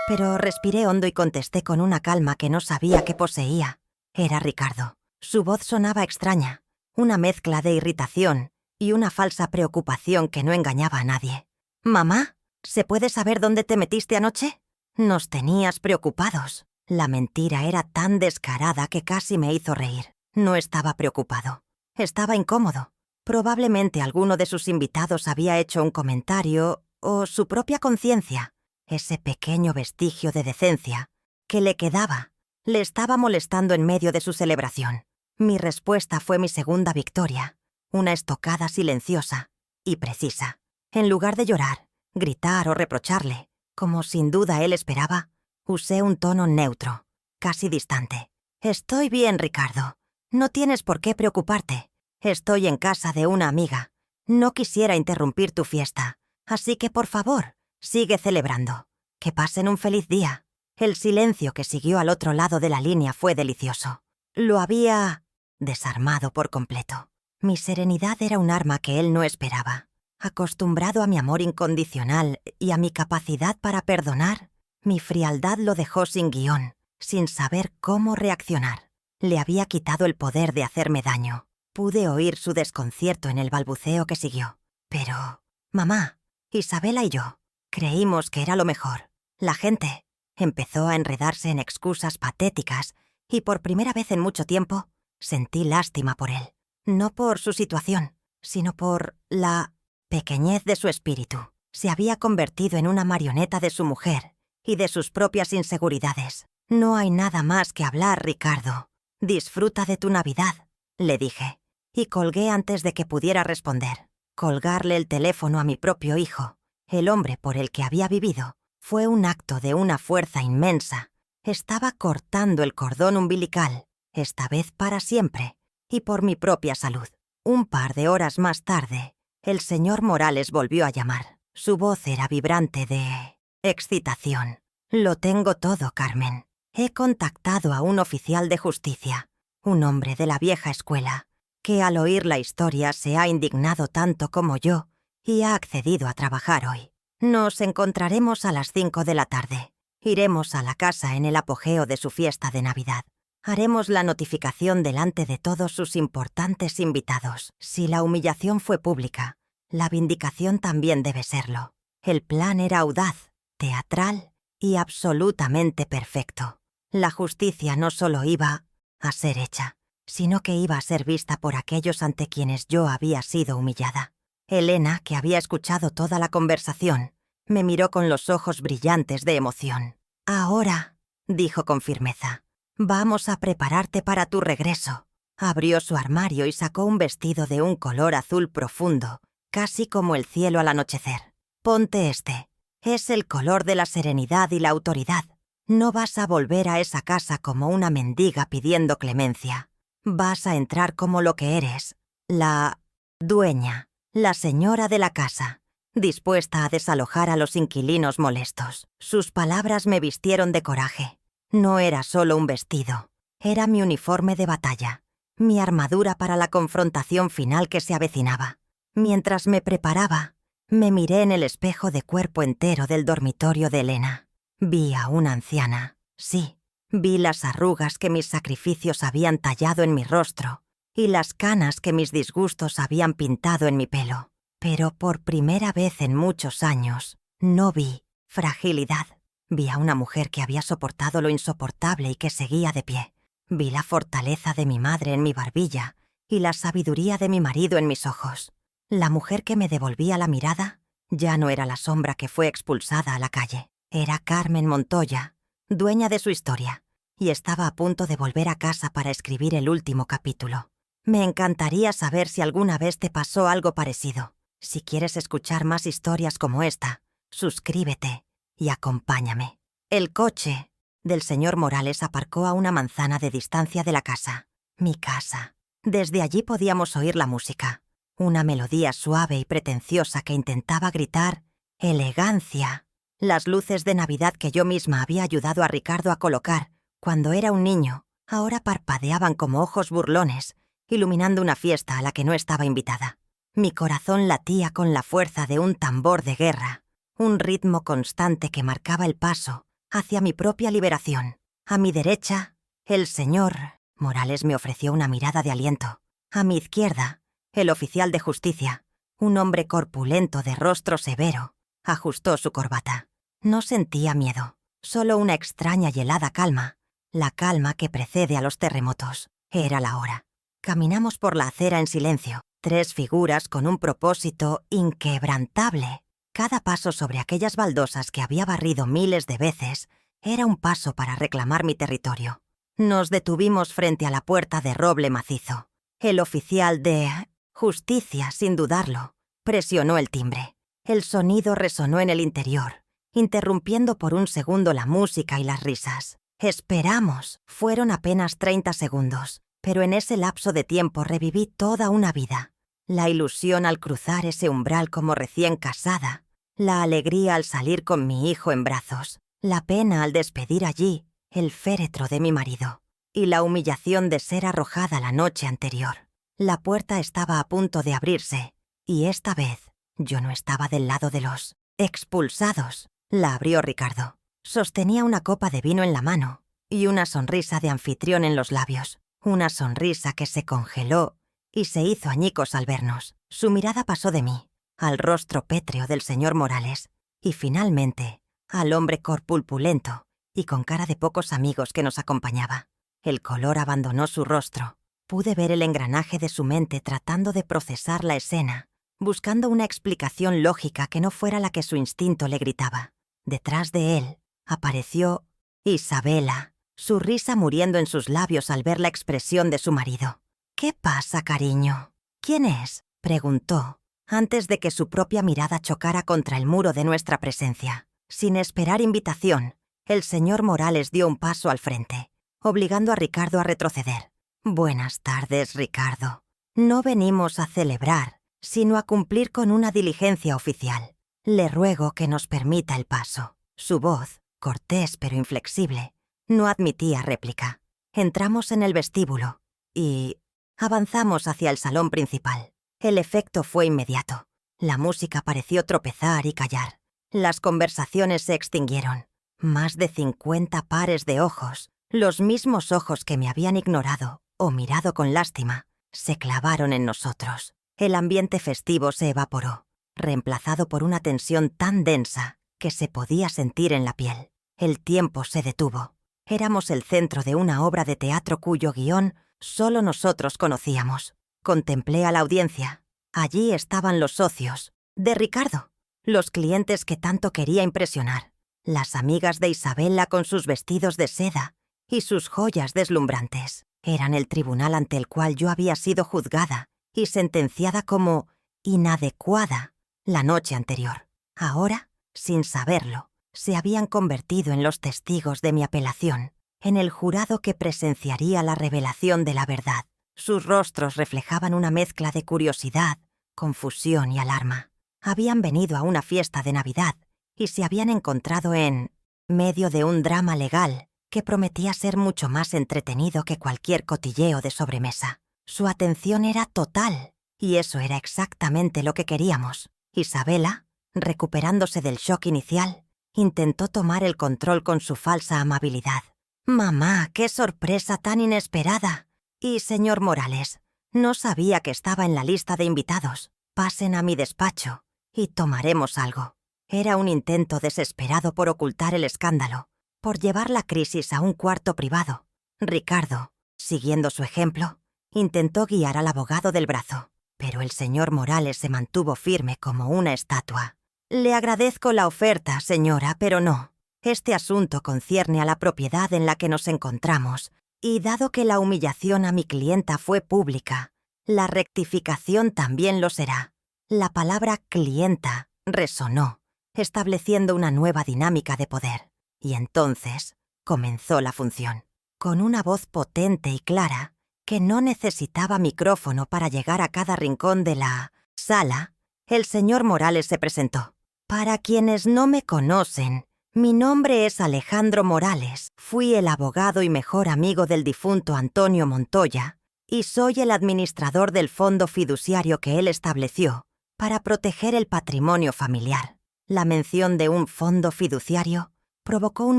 pero respiré hondo y contesté con una calma que no sabía que poseía. Era Ricardo. Su voz sonaba extraña, una mezcla de irritación y una falsa preocupación que no engañaba a nadie. «¿Mamá? ¿Se puede saber dónde te metiste anoche?» «Nos tenías preocupados». La mentira era tan descarada que casi me hizo reír. No estaba preocupado. Estaba incómodo. Probablemente alguno de sus invitados había hecho un comentario, o su propia conciencia, ese pequeño vestigio de decencia que le quedaba, le estaba molestando en medio de su celebración. Mi respuesta fue mi segunda victoria, una estocada silenciosa y precisa. En lugar de llorar, gritar o reprocharle, como sin duda él esperaba, usé un tono neutro, casi distante. «Estoy bien, Ricardo. No tienes por qué preocuparte. Estoy en casa de una amiga. No quisiera interrumpir tu fiesta, así que por favor, sigue celebrando. Que pasen un feliz día». El silencio que siguió al otro lado de la línea fue delicioso. Lo había desarmado por completo. Mi serenidad era un arma que él no esperaba. Acostumbrado a mi amor incondicional y a mi capacidad para perdonar, mi frialdad lo dejó sin guión, sin saber cómo reaccionar. Le había quitado el poder de hacerme daño. Pude oír su desconcierto en el balbuceo que siguió. «Pero, mamá, Isabela y yo creímos que era lo mejor. La gente...» Empezó a enredarse en excusas patéticas y por primera vez en mucho tiempo sentí lástima por él. No por su situación, sino por la pequeñez de su espíritu. Se había convertido en una marioneta de su mujer y de sus propias inseguridades. «No hay nada más que hablar, Ricardo. Disfruta de tu Navidad», le dije, y colgué antes de que pudiera responder. Colgarle el teléfono a mi propio hijo, el hombre por el que había vivido, fue un acto de una fuerza inmensa. Estaba cortando el cordón umbilical, esta vez para siempre, y por mi propia salud. Un par de horas más tarde, el señor Morales volvió a llamar. Su voz era vibrante de excitación. «Lo tengo todo, Carmen. He contactado a un oficial de justicia, un hombre de la vieja escuela, que al oír la historia se ha indignado tanto como yo y ha accedido a trabajar hoy. Nos encontraremos a las 5 de la tarde. Iremos a la casa en el apogeo de su fiesta de Navidad. Haremos la notificación delante de todos sus importantes invitados. Si la humillación fue pública, la vindicación también debe serlo». El plan era audaz, teatral y absolutamente perfecto. La justicia no solo iba a ser hecha, sino que iba a ser vista por aquellos ante quienes yo había sido humillada. Elena, que había escuchado toda la conversación, me miró con los ojos brillantes de emoción. «Ahora», dijo con firmeza, «vamos a prepararte para tu regreso». Abrió su armario y sacó un vestido de un color azul profundo, casi como el cielo al anochecer. «Ponte este. Es el color de la serenidad y la autoridad. No vas a volver a esa casa como una mendiga pidiendo clemencia. Vas a entrar como lo que eres, la dueña, la señora de la casa, dispuesta a desalojar a los inquilinos molestos». Sus palabras me vistieron de coraje. No era solo un vestido, era mi uniforme de batalla, mi armadura para la confrontación final que se avecinaba. Mientras me preparaba, me miré en el espejo de cuerpo entero del dormitorio de Elena. Vi a una anciana, sí, vi las arrugas que mis sacrificios habían tallado en mi rostro y las canas que mis disgustos habían pintado en mi pelo. Pero por primera vez en muchos años, no vi fragilidad. Vi a una mujer que había soportado lo insoportable y que seguía de pie. Vi la fortaleza de mi madre en mi barbilla y la sabiduría de mi marido en mis ojos. La mujer que me devolvía la mirada ya no era la sombra que fue expulsada a la calle. Era Carmen Montoya, dueña de su historia, y estaba a punto de volver a casa para escribir el último capítulo. Me encantaría saber si alguna vez te pasó algo parecido. Si quieres escuchar más historias como esta, suscríbete y acompáñame. El coche del señor Morales aparcó a una manzana de distancia de la casa. Mi casa. Desde allí podíamos oír la música. Una melodía suave y pretenciosa que intentaba gritar «elegancia». Las luces de Navidad que yo misma había ayudado a Ricardo a colocar cuando era un niño, ahora parpadeaban como ojos burlones, iluminando una fiesta a la que no estaba invitada. Mi corazón latía con la fuerza de un tambor de guerra. un ritmo constante que marcaba el paso hacia mi propia liberación. A mi derecha, el señor Morales me ofreció una mirada de aliento. A mi izquierda, el oficial de justicia, un hombre corpulento de rostro severo, ajustó su corbata. No sentía miedo, solo una extraña y helada calma, la calma que precede a los terremotos. Era la hora. Caminamos por la acera en silencio, 3 figuras con un propósito inquebrantable. Cada paso sobre aquellas baldosas que había barrido miles de veces era un paso para reclamar mi territorio. Nos detuvimos frente a la puerta de roble macizo. El oficial de justicia, sin dudarlo, presionó el timbre. El sonido resonó en el interior, interrumpiendo por un segundo la música y las risas. Esperamos. Fueron apenas 30 segundos, pero en ese lapso de tiempo reviví toda una vida. La ilusión al cruzar ese umbral como recién casada, la alegría al salir con mi hijo en brazos, la pena al despedir allí el féretro de mi marido, y la humillación de ser arrojada la noche anterior. La puerta estaba a punto de abrirse, y esta vez yo no estaba del lado de los expulsados. La abrió Ricardo. Sostenía una copa de vino en la mano y una sonrisa de anfitrión en los labios, una sonrisa que se congeló y se hizo añicos al vernos. Su mirada pasó de mí al rostro pétreo del señor Morales y finalmente al hombre corpulento y con cara de pocos amigos que nos acompañaba. El color abandonó su rostro. Pude ver el engranaje de su mente tratando de procesar la escena, buscando una explicación lógica que no fuera la que su instinto le gritaba. Detrás de él apareció Isabela, su risa muriendo en sus labios al ver la expresión de su marido. «¿Qué pasa, cariño? ¿Quién es?», preguntó, antes de que su propia mirada chocara contra el muro de nuestra presencia. Sin esperar invitación, el señor Morales dio un paso al frente, obligando a Ricardo a retroceder. «Buenas tardes, Ricardo. No venimos a celebrar, sino a cumplir con una diligencia oficial. Le ruego que nos permita el paso». Su voz, cortés pero inflexible, no admitía réplica. Entramos en el vestíbulo y avanzamos hacia el salón principal. El efecto fue inmediato. La música pareció tropezar y callar. Las conversaciones se extinguieron. Más de 50 pares de ojos, los mismos ojos que me habían ignorado o mirado con lástima, se clavaron en nosotros. El ambiente festivo se evaporó, reemplazado por una tensión tan densa que se podía sentir en la piel. El tiempo se detuvo. Éramos el centro de una obra de teatro cuyo guión solo nosotros conocíamos. Contemplé a la audiencia. Allí estaban los socios de Ricardo, los clientes que tanto quería impresionar, las amigas de Isabela con sus vestidos de seda y sus joyas deslumbrantes. Eran el tribunal ante el cual yo había sido juzgada y sentenciada como inadecuada la noche anterior. Ahora, sin saberlo, se habían convertido en los testigos de mi apelación, en el jurado que presenciaría la revelación de la verdad. Sus rostros reflejaban una mezcla de curiosidad, confusión y alarma. Habían venido a una fiesta de Navidad y se habían encontrado en medio de un drama legal que prometía ser mucho más entretenido que cualquier cotilleo de sobremesa. Su atención era total, y eso era exactamente lo que queríamos. Isabela, recuperándose del shock inicial, intentó tomar el control con su falsa amabilidad. «Mamá, qué sorpresa tan inesperada. Y, señor Morales, no sabía que estaba en la lista de invitados. Pasen a mi despacho y tomaremos algo». Era un intento desesperado por ocultar el escándalo, por llevar la crisis a un cuarto privado. Ricardo, siguiendo su ejemplo, intentó guiar al abogado del brazo, pero el señor Morales se mantuvo firme como una estatua. «Le agradezco la oferta, señora, pero no. Este asunto concierne a la propiedad en la que nos encontramos, y dado que la humillación a mi clienta fue pública, la rectificación también lo será». La palabra clienta resonó, estableciendo una nueva dinámica de poder. Y entonces comenzó la función. Con una voz potente y clara, que no necesitaba micrófono para llegar a cada rincón de la sala, el señor Morales se presentó. «Para quienes no me conocen, mi nombre es Alejandro Morales. Fui el abogado y mejor amigo del difunto Antonio Montoya, y soy el administrador del fondo fiduciario que él estableció para proteger el patrimonio familiar. La mención de un fondo fiduciario provocó un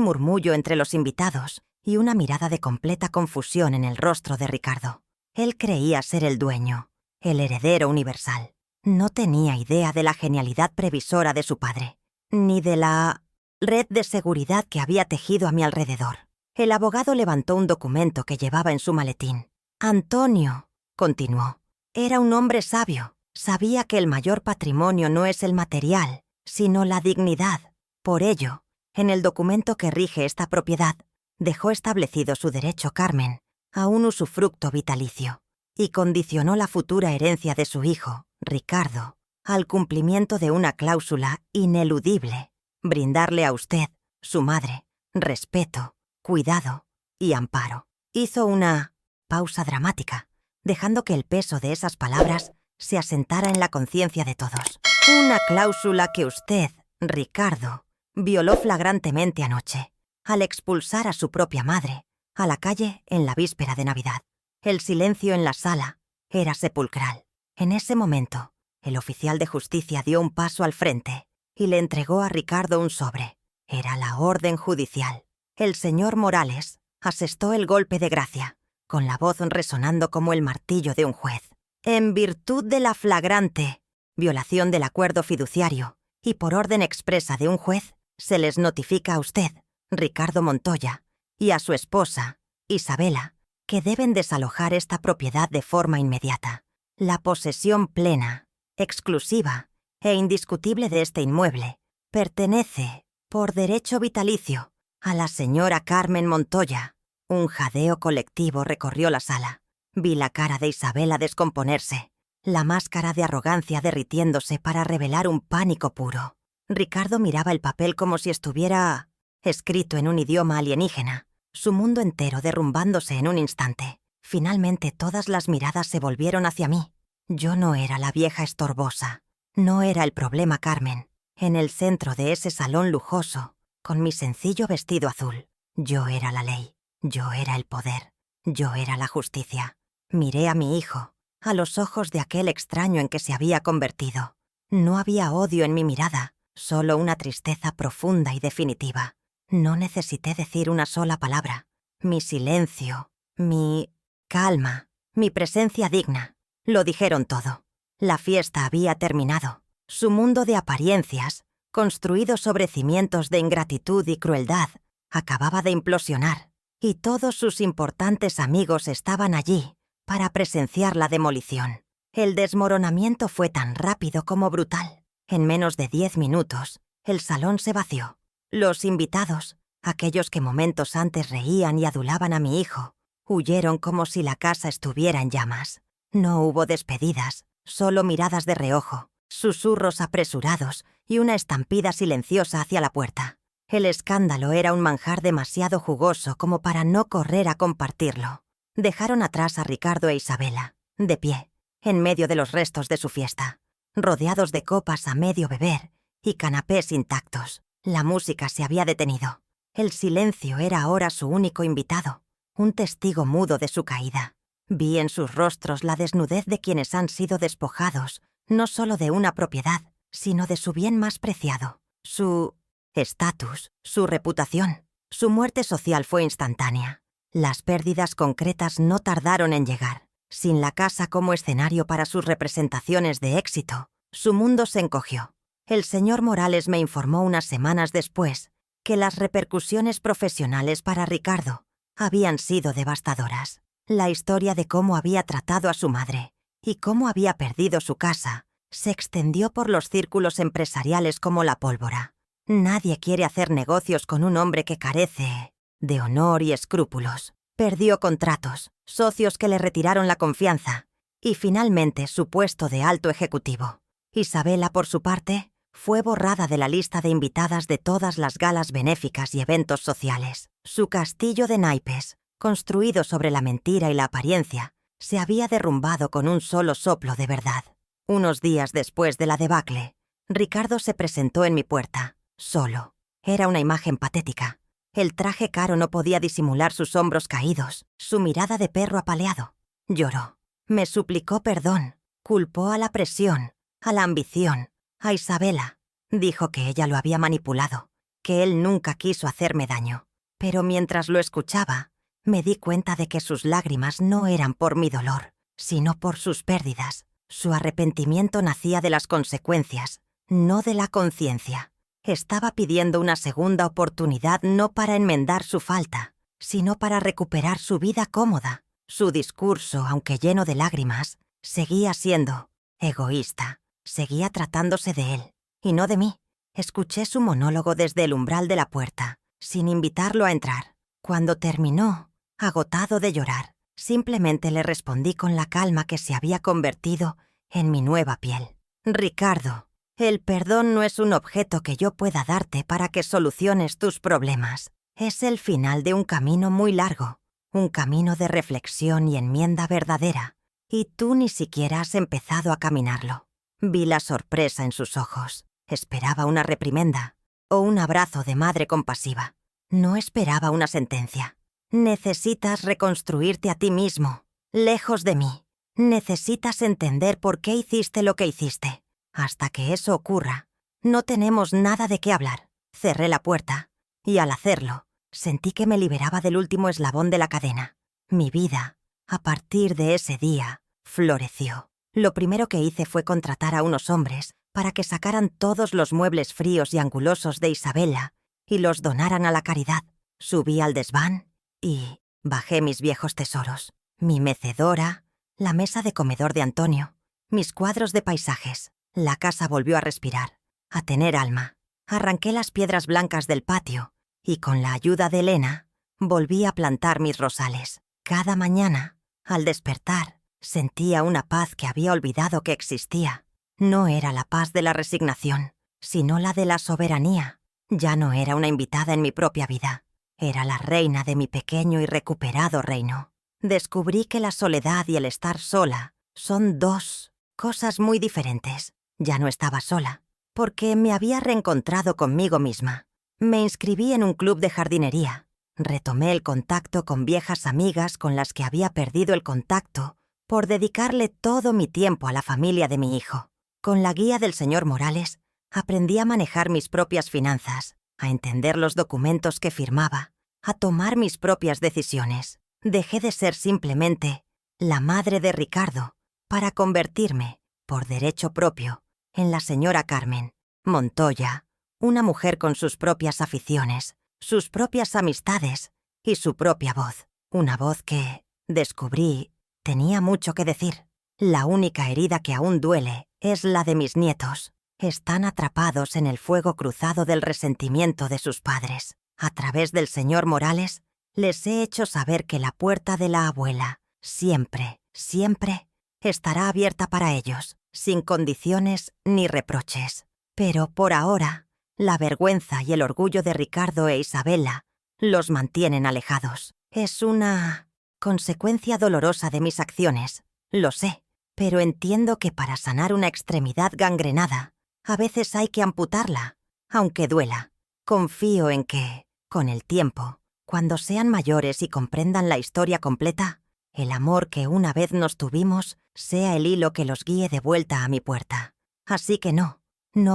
murmullo entre los invitados y una mirada de completa confusión en el rostro de Ricardo. Él creía ser el dueño, el heredero universal. No tenía idea de la genialidad previsora de su padre, ni de la red de seguridad que había tejido a mi alrededor. El abogado levantó un documento que llevaba en su maletín. Antonio, continuó, era un hombre sabio. Sabía que el mayor patrimonio no es el material, sino la dignidad. Por ello, en el documento que rige esta propiedad, dejó establecido su derecho Carmen a un usufructo vitalicio y condicionó la futura herencia de su hijo, Ricardo, al cumplimiento de una cláusula ineludible: brindarle a usted, su madre, respeto, cuidado y amparo. Hizo una pausa dramática, dejando que el peso de esas palabras se asentara en la conciencia de todos. Una cláusula que usted, Ricardo, violó flagrantemente anoche, al expulsar a su propia madre a la calle en la víspera de Navidad. El silencio en la sala era sepulcral. En ese momento, el oficial de justicia dio un paso al frente y le entregó a Ricardo un sobre. Era la orden judicial. El señor Morales asestó el golpe de gracia, con la voz resonando como el martillo de un juez. En virtud de la flagrante violación del acuerdo fiduciario y por orden expresa de un juez, se les notifica a usted, Ricardo Montoya, y a su esposa, Isabela, que deben desalojar esta propiedad de forma inmediata. La posesión plena, exclusiva e indiscutible de este inmueble pertenece, por derecho vitalicio, a la señora Carmen Montoya. Un jadeo colectivo recorrió la sala. Vi la cara de Isabela descomponerse, la máscara de arrogancia derritiéndose para revelar un pánico puro. Ricardo miraba el papel como si estuviera escrito en un idioma alienígena, su mundo entero derrumbándose en un instante. Finalmente todas las miradas se volvieron hacia mí. Yo no era la vieja estorbosa, no era el problema Carmen. En el centro de ese salón lujoso, con mi sencillo vestido azul, yo era la ley, yo era el poder, yo era la justicia. Miré a mi hijo, a los ojos de aquel extraño en que se había convertido. No había odio en mi mirada, solo una tristeza profunda y definitiva. No necesité decir una sola palabra. Mi silencio, mi calma, mi presencia digna, lo dijeron todo. La fiesta había terminado. Su mundo de apariencias, construido sobre cimientos de ingratitud y crueldad, acababa de implosionar, y todos sus importantes amigos estaban allí para presenciar la demolición. El desmoronamiento fue tan rápido como brutal. En menos de 10 minutos, el salón se vació. Los invitados, aquellos que momentos antes reían y adulaban a mi hijo, huyeron como si la casa estuviera en llamas. No hubo despedidas, solo miradas de reojo, susurros apresurados y una estampida silenciosa hacia la puerta. El escándalo era un manjar demasiado jugoso como para no correr a compartirlo. Dejaron atrás a Ricardo e Isabela, de pie, en medio de los restos de su fiesta, rodeados de copas a medio beber y canapés intactos. La música se había detenido. El silencio era ahora su único invitado, un testigo mudo de su caída. Vi en sus rostros la desnudez de quienes han sido despojados, no solo de una propiedad, sino de su bien más preciado, su estatus, su reputación. Su muerte social fue instantánea. Las pérdidas concretas no tardaron en llegar. Sin la casa como escenario para sus representaciones de éxito, su mundo se encogió. El señor Morales me informó unas semanas después que las repercusiones profesionales para Ricardo habían sido devastadoras. La historia de cómo había tratado a su madre y cómo había perdido su casa se extendió por los círculos empresariales como la pólvora. Nadie quiere hacer negocios con un hombre que carece de honor y escrúpulos. Perdió contratos, socios que le retiraron la confianza y finalmente su puesto de alto ejecutivo. Isabela, por su parte, fue borrada de la lista de invitadas de todas las galas benéficas y eventos sociales. Su castillo de naipes, construido sobre la mentira y la apariencia, se había derrumbado con un solo soplo de verdad. Unos días después de la debacle, Ricardo se presentó en mi puerta, solo. Era una imagen patética. El traje caro no podía disimular sus hombros caídos, su mirada de perro apaleado. Lloró. Me suplicó perdón. Culpó a la presión, a la ambición, a Isabela. Dijo que ella lo había manipulado, que él nunca quiso hacerme daño. Pero mientras lo escuchaba, me di cuenta de que sus lágrimas no eran por mi dolor, sino por sus pérdidas. Su arrepentimiento nacía de las consecuencias, no de la conciencia. Estaba pidiendo una segunda oportunidad no para enmendar su falta, sino para recuperar su vida cómoda. Su discurso, aunque lleno de lágrimas, seguía siendo egoísta. Seguía tratándose de él, y no de mí. Escuché su monólogo desde el umbral de la puerta, sin invitarlo a entrar. Cuando terminó, agotado de llorar, simplemente le respondí con la calma que se había convertido en mi nueva piel. Ricardo, el perdón no es un objeto que yo pueda darte para que soluciones tus problemas. Es el final de un camino muy largo, un camino de reflexión y enmienda verdadera, y tú ni siquiera has empezado a caminarlo. Vi la sorpresa en sus ojos. Esperaba una reprimenda o un abrazo de madre compasiva. No esperaba una sentencia. Necesitas reconstruirte a ti mismo, lejos de mí. Necesitas entender por qué hiciste lo que hiciste. Hasta que eso ocurra, no tenemos nada de qué hablar. Cerré la puerta, y al hacerlo, sentí que me liberaba del último eslabón de la cadena. Mi vida, a partir de ese día, floreció. Lo primero que hice fue contratar a unos hombres para que sacaran todos los muebles fríos y angulosos de Isabela y los donaran a la caridad. Subí al desván y bajé mis viejos tesoros. Mi mecedora, la mesa de comedor de Antonio, mis cuadros de paisajes. La casa volvió a respirar, a tener alma. Arranqué las piedras blancas del patio y con la ayuda de Elena volví a plantar mis rosales. Cada mañana, al despertar, sentía una paz que había olvidado que existía. No era la paz de la resignación, sino la de la soberanía. Ya no era una invitada en mi propia vida. Era la reina de mi pequeño y recuperado reino. Descubrí que la soledad y el estar sola son dos cosas muy diferentes. Ya no estaba sola, porque me había reencontrado conmigo misma. Me inscribí en un club de jardinería. Retomé el contacto con viejas amigas con las que había perdido el contacto por dedicarle todo mi tiempo a la familia de mi hijo. Con la guía del señor Morales, aprendí a manejar mis propias finanzas, a entender los documentos que firmaba, a tomar mis propias decisiones. Dejé de ser simplemente la madre de Ricardo para convertirme, por derecho propio, en la señora Carmen Montoya, una mujer con sus propias aficiones, sus propias amistades y su propia voz. Una voz que, descubrí, tenía mucho que decir. La única herida que aún duele es la de mis nietos. Están atrapados en el fuego cruzado del resentimiento de sus padres. A través del señor Morales, les he hecho saber que la puerta de la abuela siempre, siempre estará abierta para ellos, sin condiciones ni reproches. Pero por ahora, la vergüenza y el orgullo de Ricardo e Isabela los mantienen alejados. Es una consecuencia dolorosa de mis acciones, lo sé, pero entiendo que para sanar una extremidad gangrenada, a veces hay que amputarla, aunque duela. Confío en que, con el tiempo, cuando sean mayores y comprendan la historia completa, el amor que una vez nos tuvimos sea el hilo que los guíe de vuelta a mi puerta. Así que no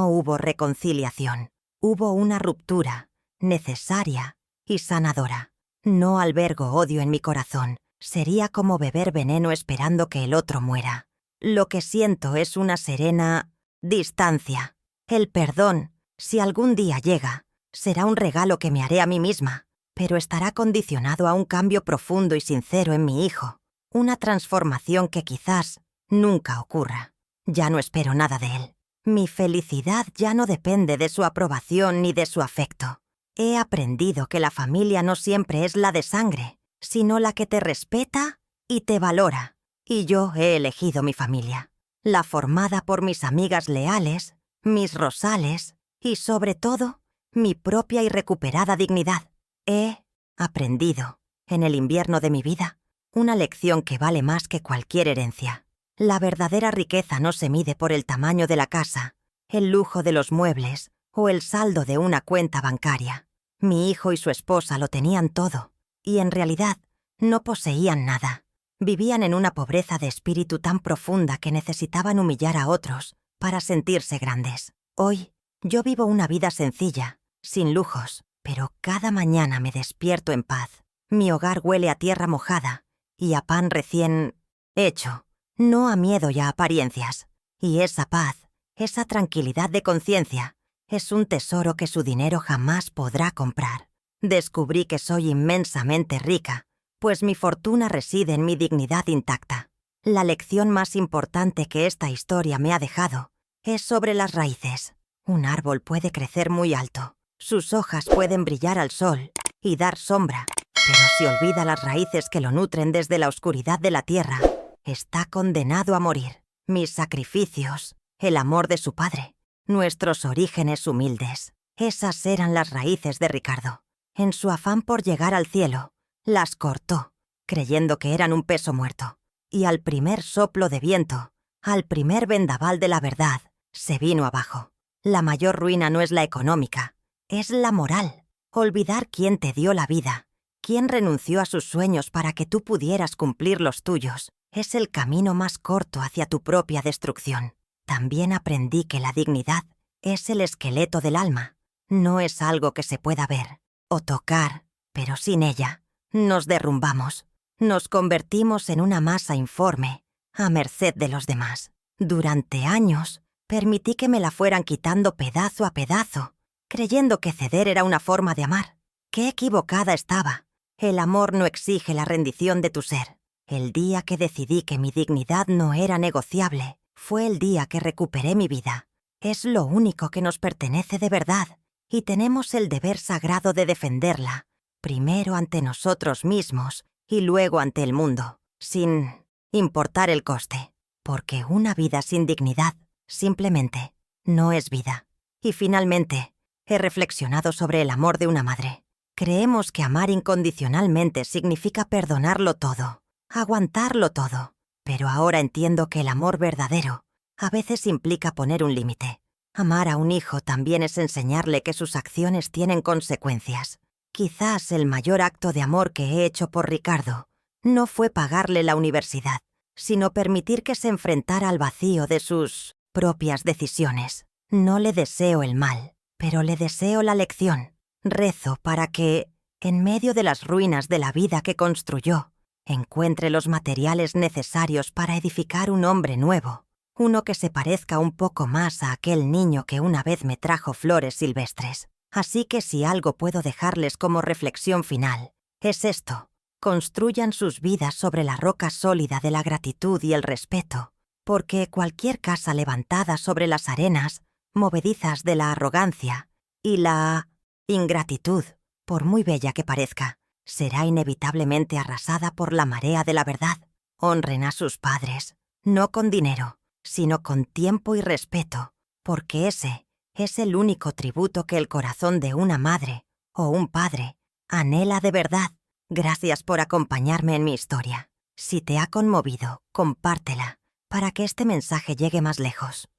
hubo reconciliación. Hubo una ruptura, necesaria y sanadora. No albergo odio en mi corazón. Sería como beber veneno esperando que el otro muera. Lo que siento es una serena distancia. El perdón, si algún día llega, será un regalo que me haré a mí misma, pero estará condicionado a un cambio profundo y sincero en mi hijo. Una transformación que quizás nunca ocurra. Ya no espero nada de él. Mi felicidad ya no depende de su aprobación ni de su afecto. He aprendido que la familia no siempre es la de sangre, sino la que te respeta y te valora. Y yo he elegido mi familia, la formada por mis amigas leales, mis rosales y, sobre todo, mi propia y recuperada dignidad. He aprendido, en el invierno de mi vida, una lección que vale más que cualquier herencia. La verdadera riqueza no se mide por el tamaño de la casa, el lujo de los muebles o el saldo de una cuenta bancaria. Mi hijo y su esposa lo tenían todo, y en realidad no poseían nada. Vivían en una pobreza de espíritu tan profunda que necesitaban humillar a otros para sentirse grandes. Hoy Yo vivo una vida sencilla, sin lujos, pero cada mañana me despierto en paz. Mi hogar huele a tierra mojada y a pan recién hecho, no a miedo y a apariencias. Y esa paz, esa tranquilidad de conciencia, es un tesoro que su dinero jamás podrá comprar. Descubrí que soy inmensamente rica, pues mi fortuna reside en mi dignidad intacta. La lección más importante que esta historia me ha dejado es sobre las raíces. Un árbol puede crecer muy alto, sus hojas pueden brillar al sol y dar sombra, pero si olvida las raíces que lo nutren desde la oscuridad de la tierra, está condenado a morir. Mis sacrificios, el amor de su padre, nuestros orígenes humildes, esas eran las raíces de Ricardo. En su afán por llegar al cielo, las cortó, creyendo que eran un peso muerto. Y al primer soplo de viento, al primer vendaval de la verdad, se vino abajo. La mayor ruina no es la económica, es la moral. Olvidar quién te dio la vida, quién renunció a sus sueños para que tú pudieras cumplir los tuyos, es el camino más corto hacia tu propia destrucción. También aprendí que la dignidad es el esqueleto del alma, no es algo que se pueda ver o tocar, pero sin ella nos derrumbamos. Nos convertimos en una masa informe, a merced de los demás. Durante años, permití que me la fueran quitando pedazo a pedazo, creyendo que ceder era una forma de amar. ¡Qué equivocada estaba! El amor no exige la rendición de tu ser. El día que decidí que mi dignidad no era negociable, fue el día que recuperé mi vida. Es lo único que nos pertenece de verdad, y tenemos el deber sagrado de defenderla, primero ante nosotros mismos, y luego ante el mundo, sin importar el coste, porque una vida sin dignidad, simplemente, no es vida. Y finalmente, he reflexionado sobre el amor de una madre. Creemos que amar incondicionalmente significa perdonarlo todo, aguantarlo todo, pero ahora entiendo que el amor verdadero a veces implica poner un límite. Amar a un hijo también es enseñarle que sus acciones tienen consecuencias. Quizás el mayor acto de amor que he hecho por Ricardo no fue pagarle la universidad, sino permitir que se enfrentara al vacío de sus propias decisiones. No le deseo el mal, pero le deseo la lección. Rezo para que, en medio de las ruinas de la vida que construyó, encuentre los materiales necesarios para edificar un hombre nuevo, uno que se parezca un poco más a aquel niño que una vez me trajo flores silvestres. Así que si algo puedo dejarles como reflexión final, es esto: construyan sus vidas sobre la roca sólida de la gratitud y el respeto, porque cualquier casa levantada sobre las arenas movedizas de la arrogancia y la ingratitud, por muy bella que parezca, será inevitablemente arrasada por la marea de la verdad. Honren a sus padres, no con dinero, sino con tiempo y respeto, porque ese es el único tributo que el corazón de una madre o un padre anhela de verdad. Gracias por acompañarme en mi historia. Si te ha conmovido, compártela, para que este mensaje llegue más lejos.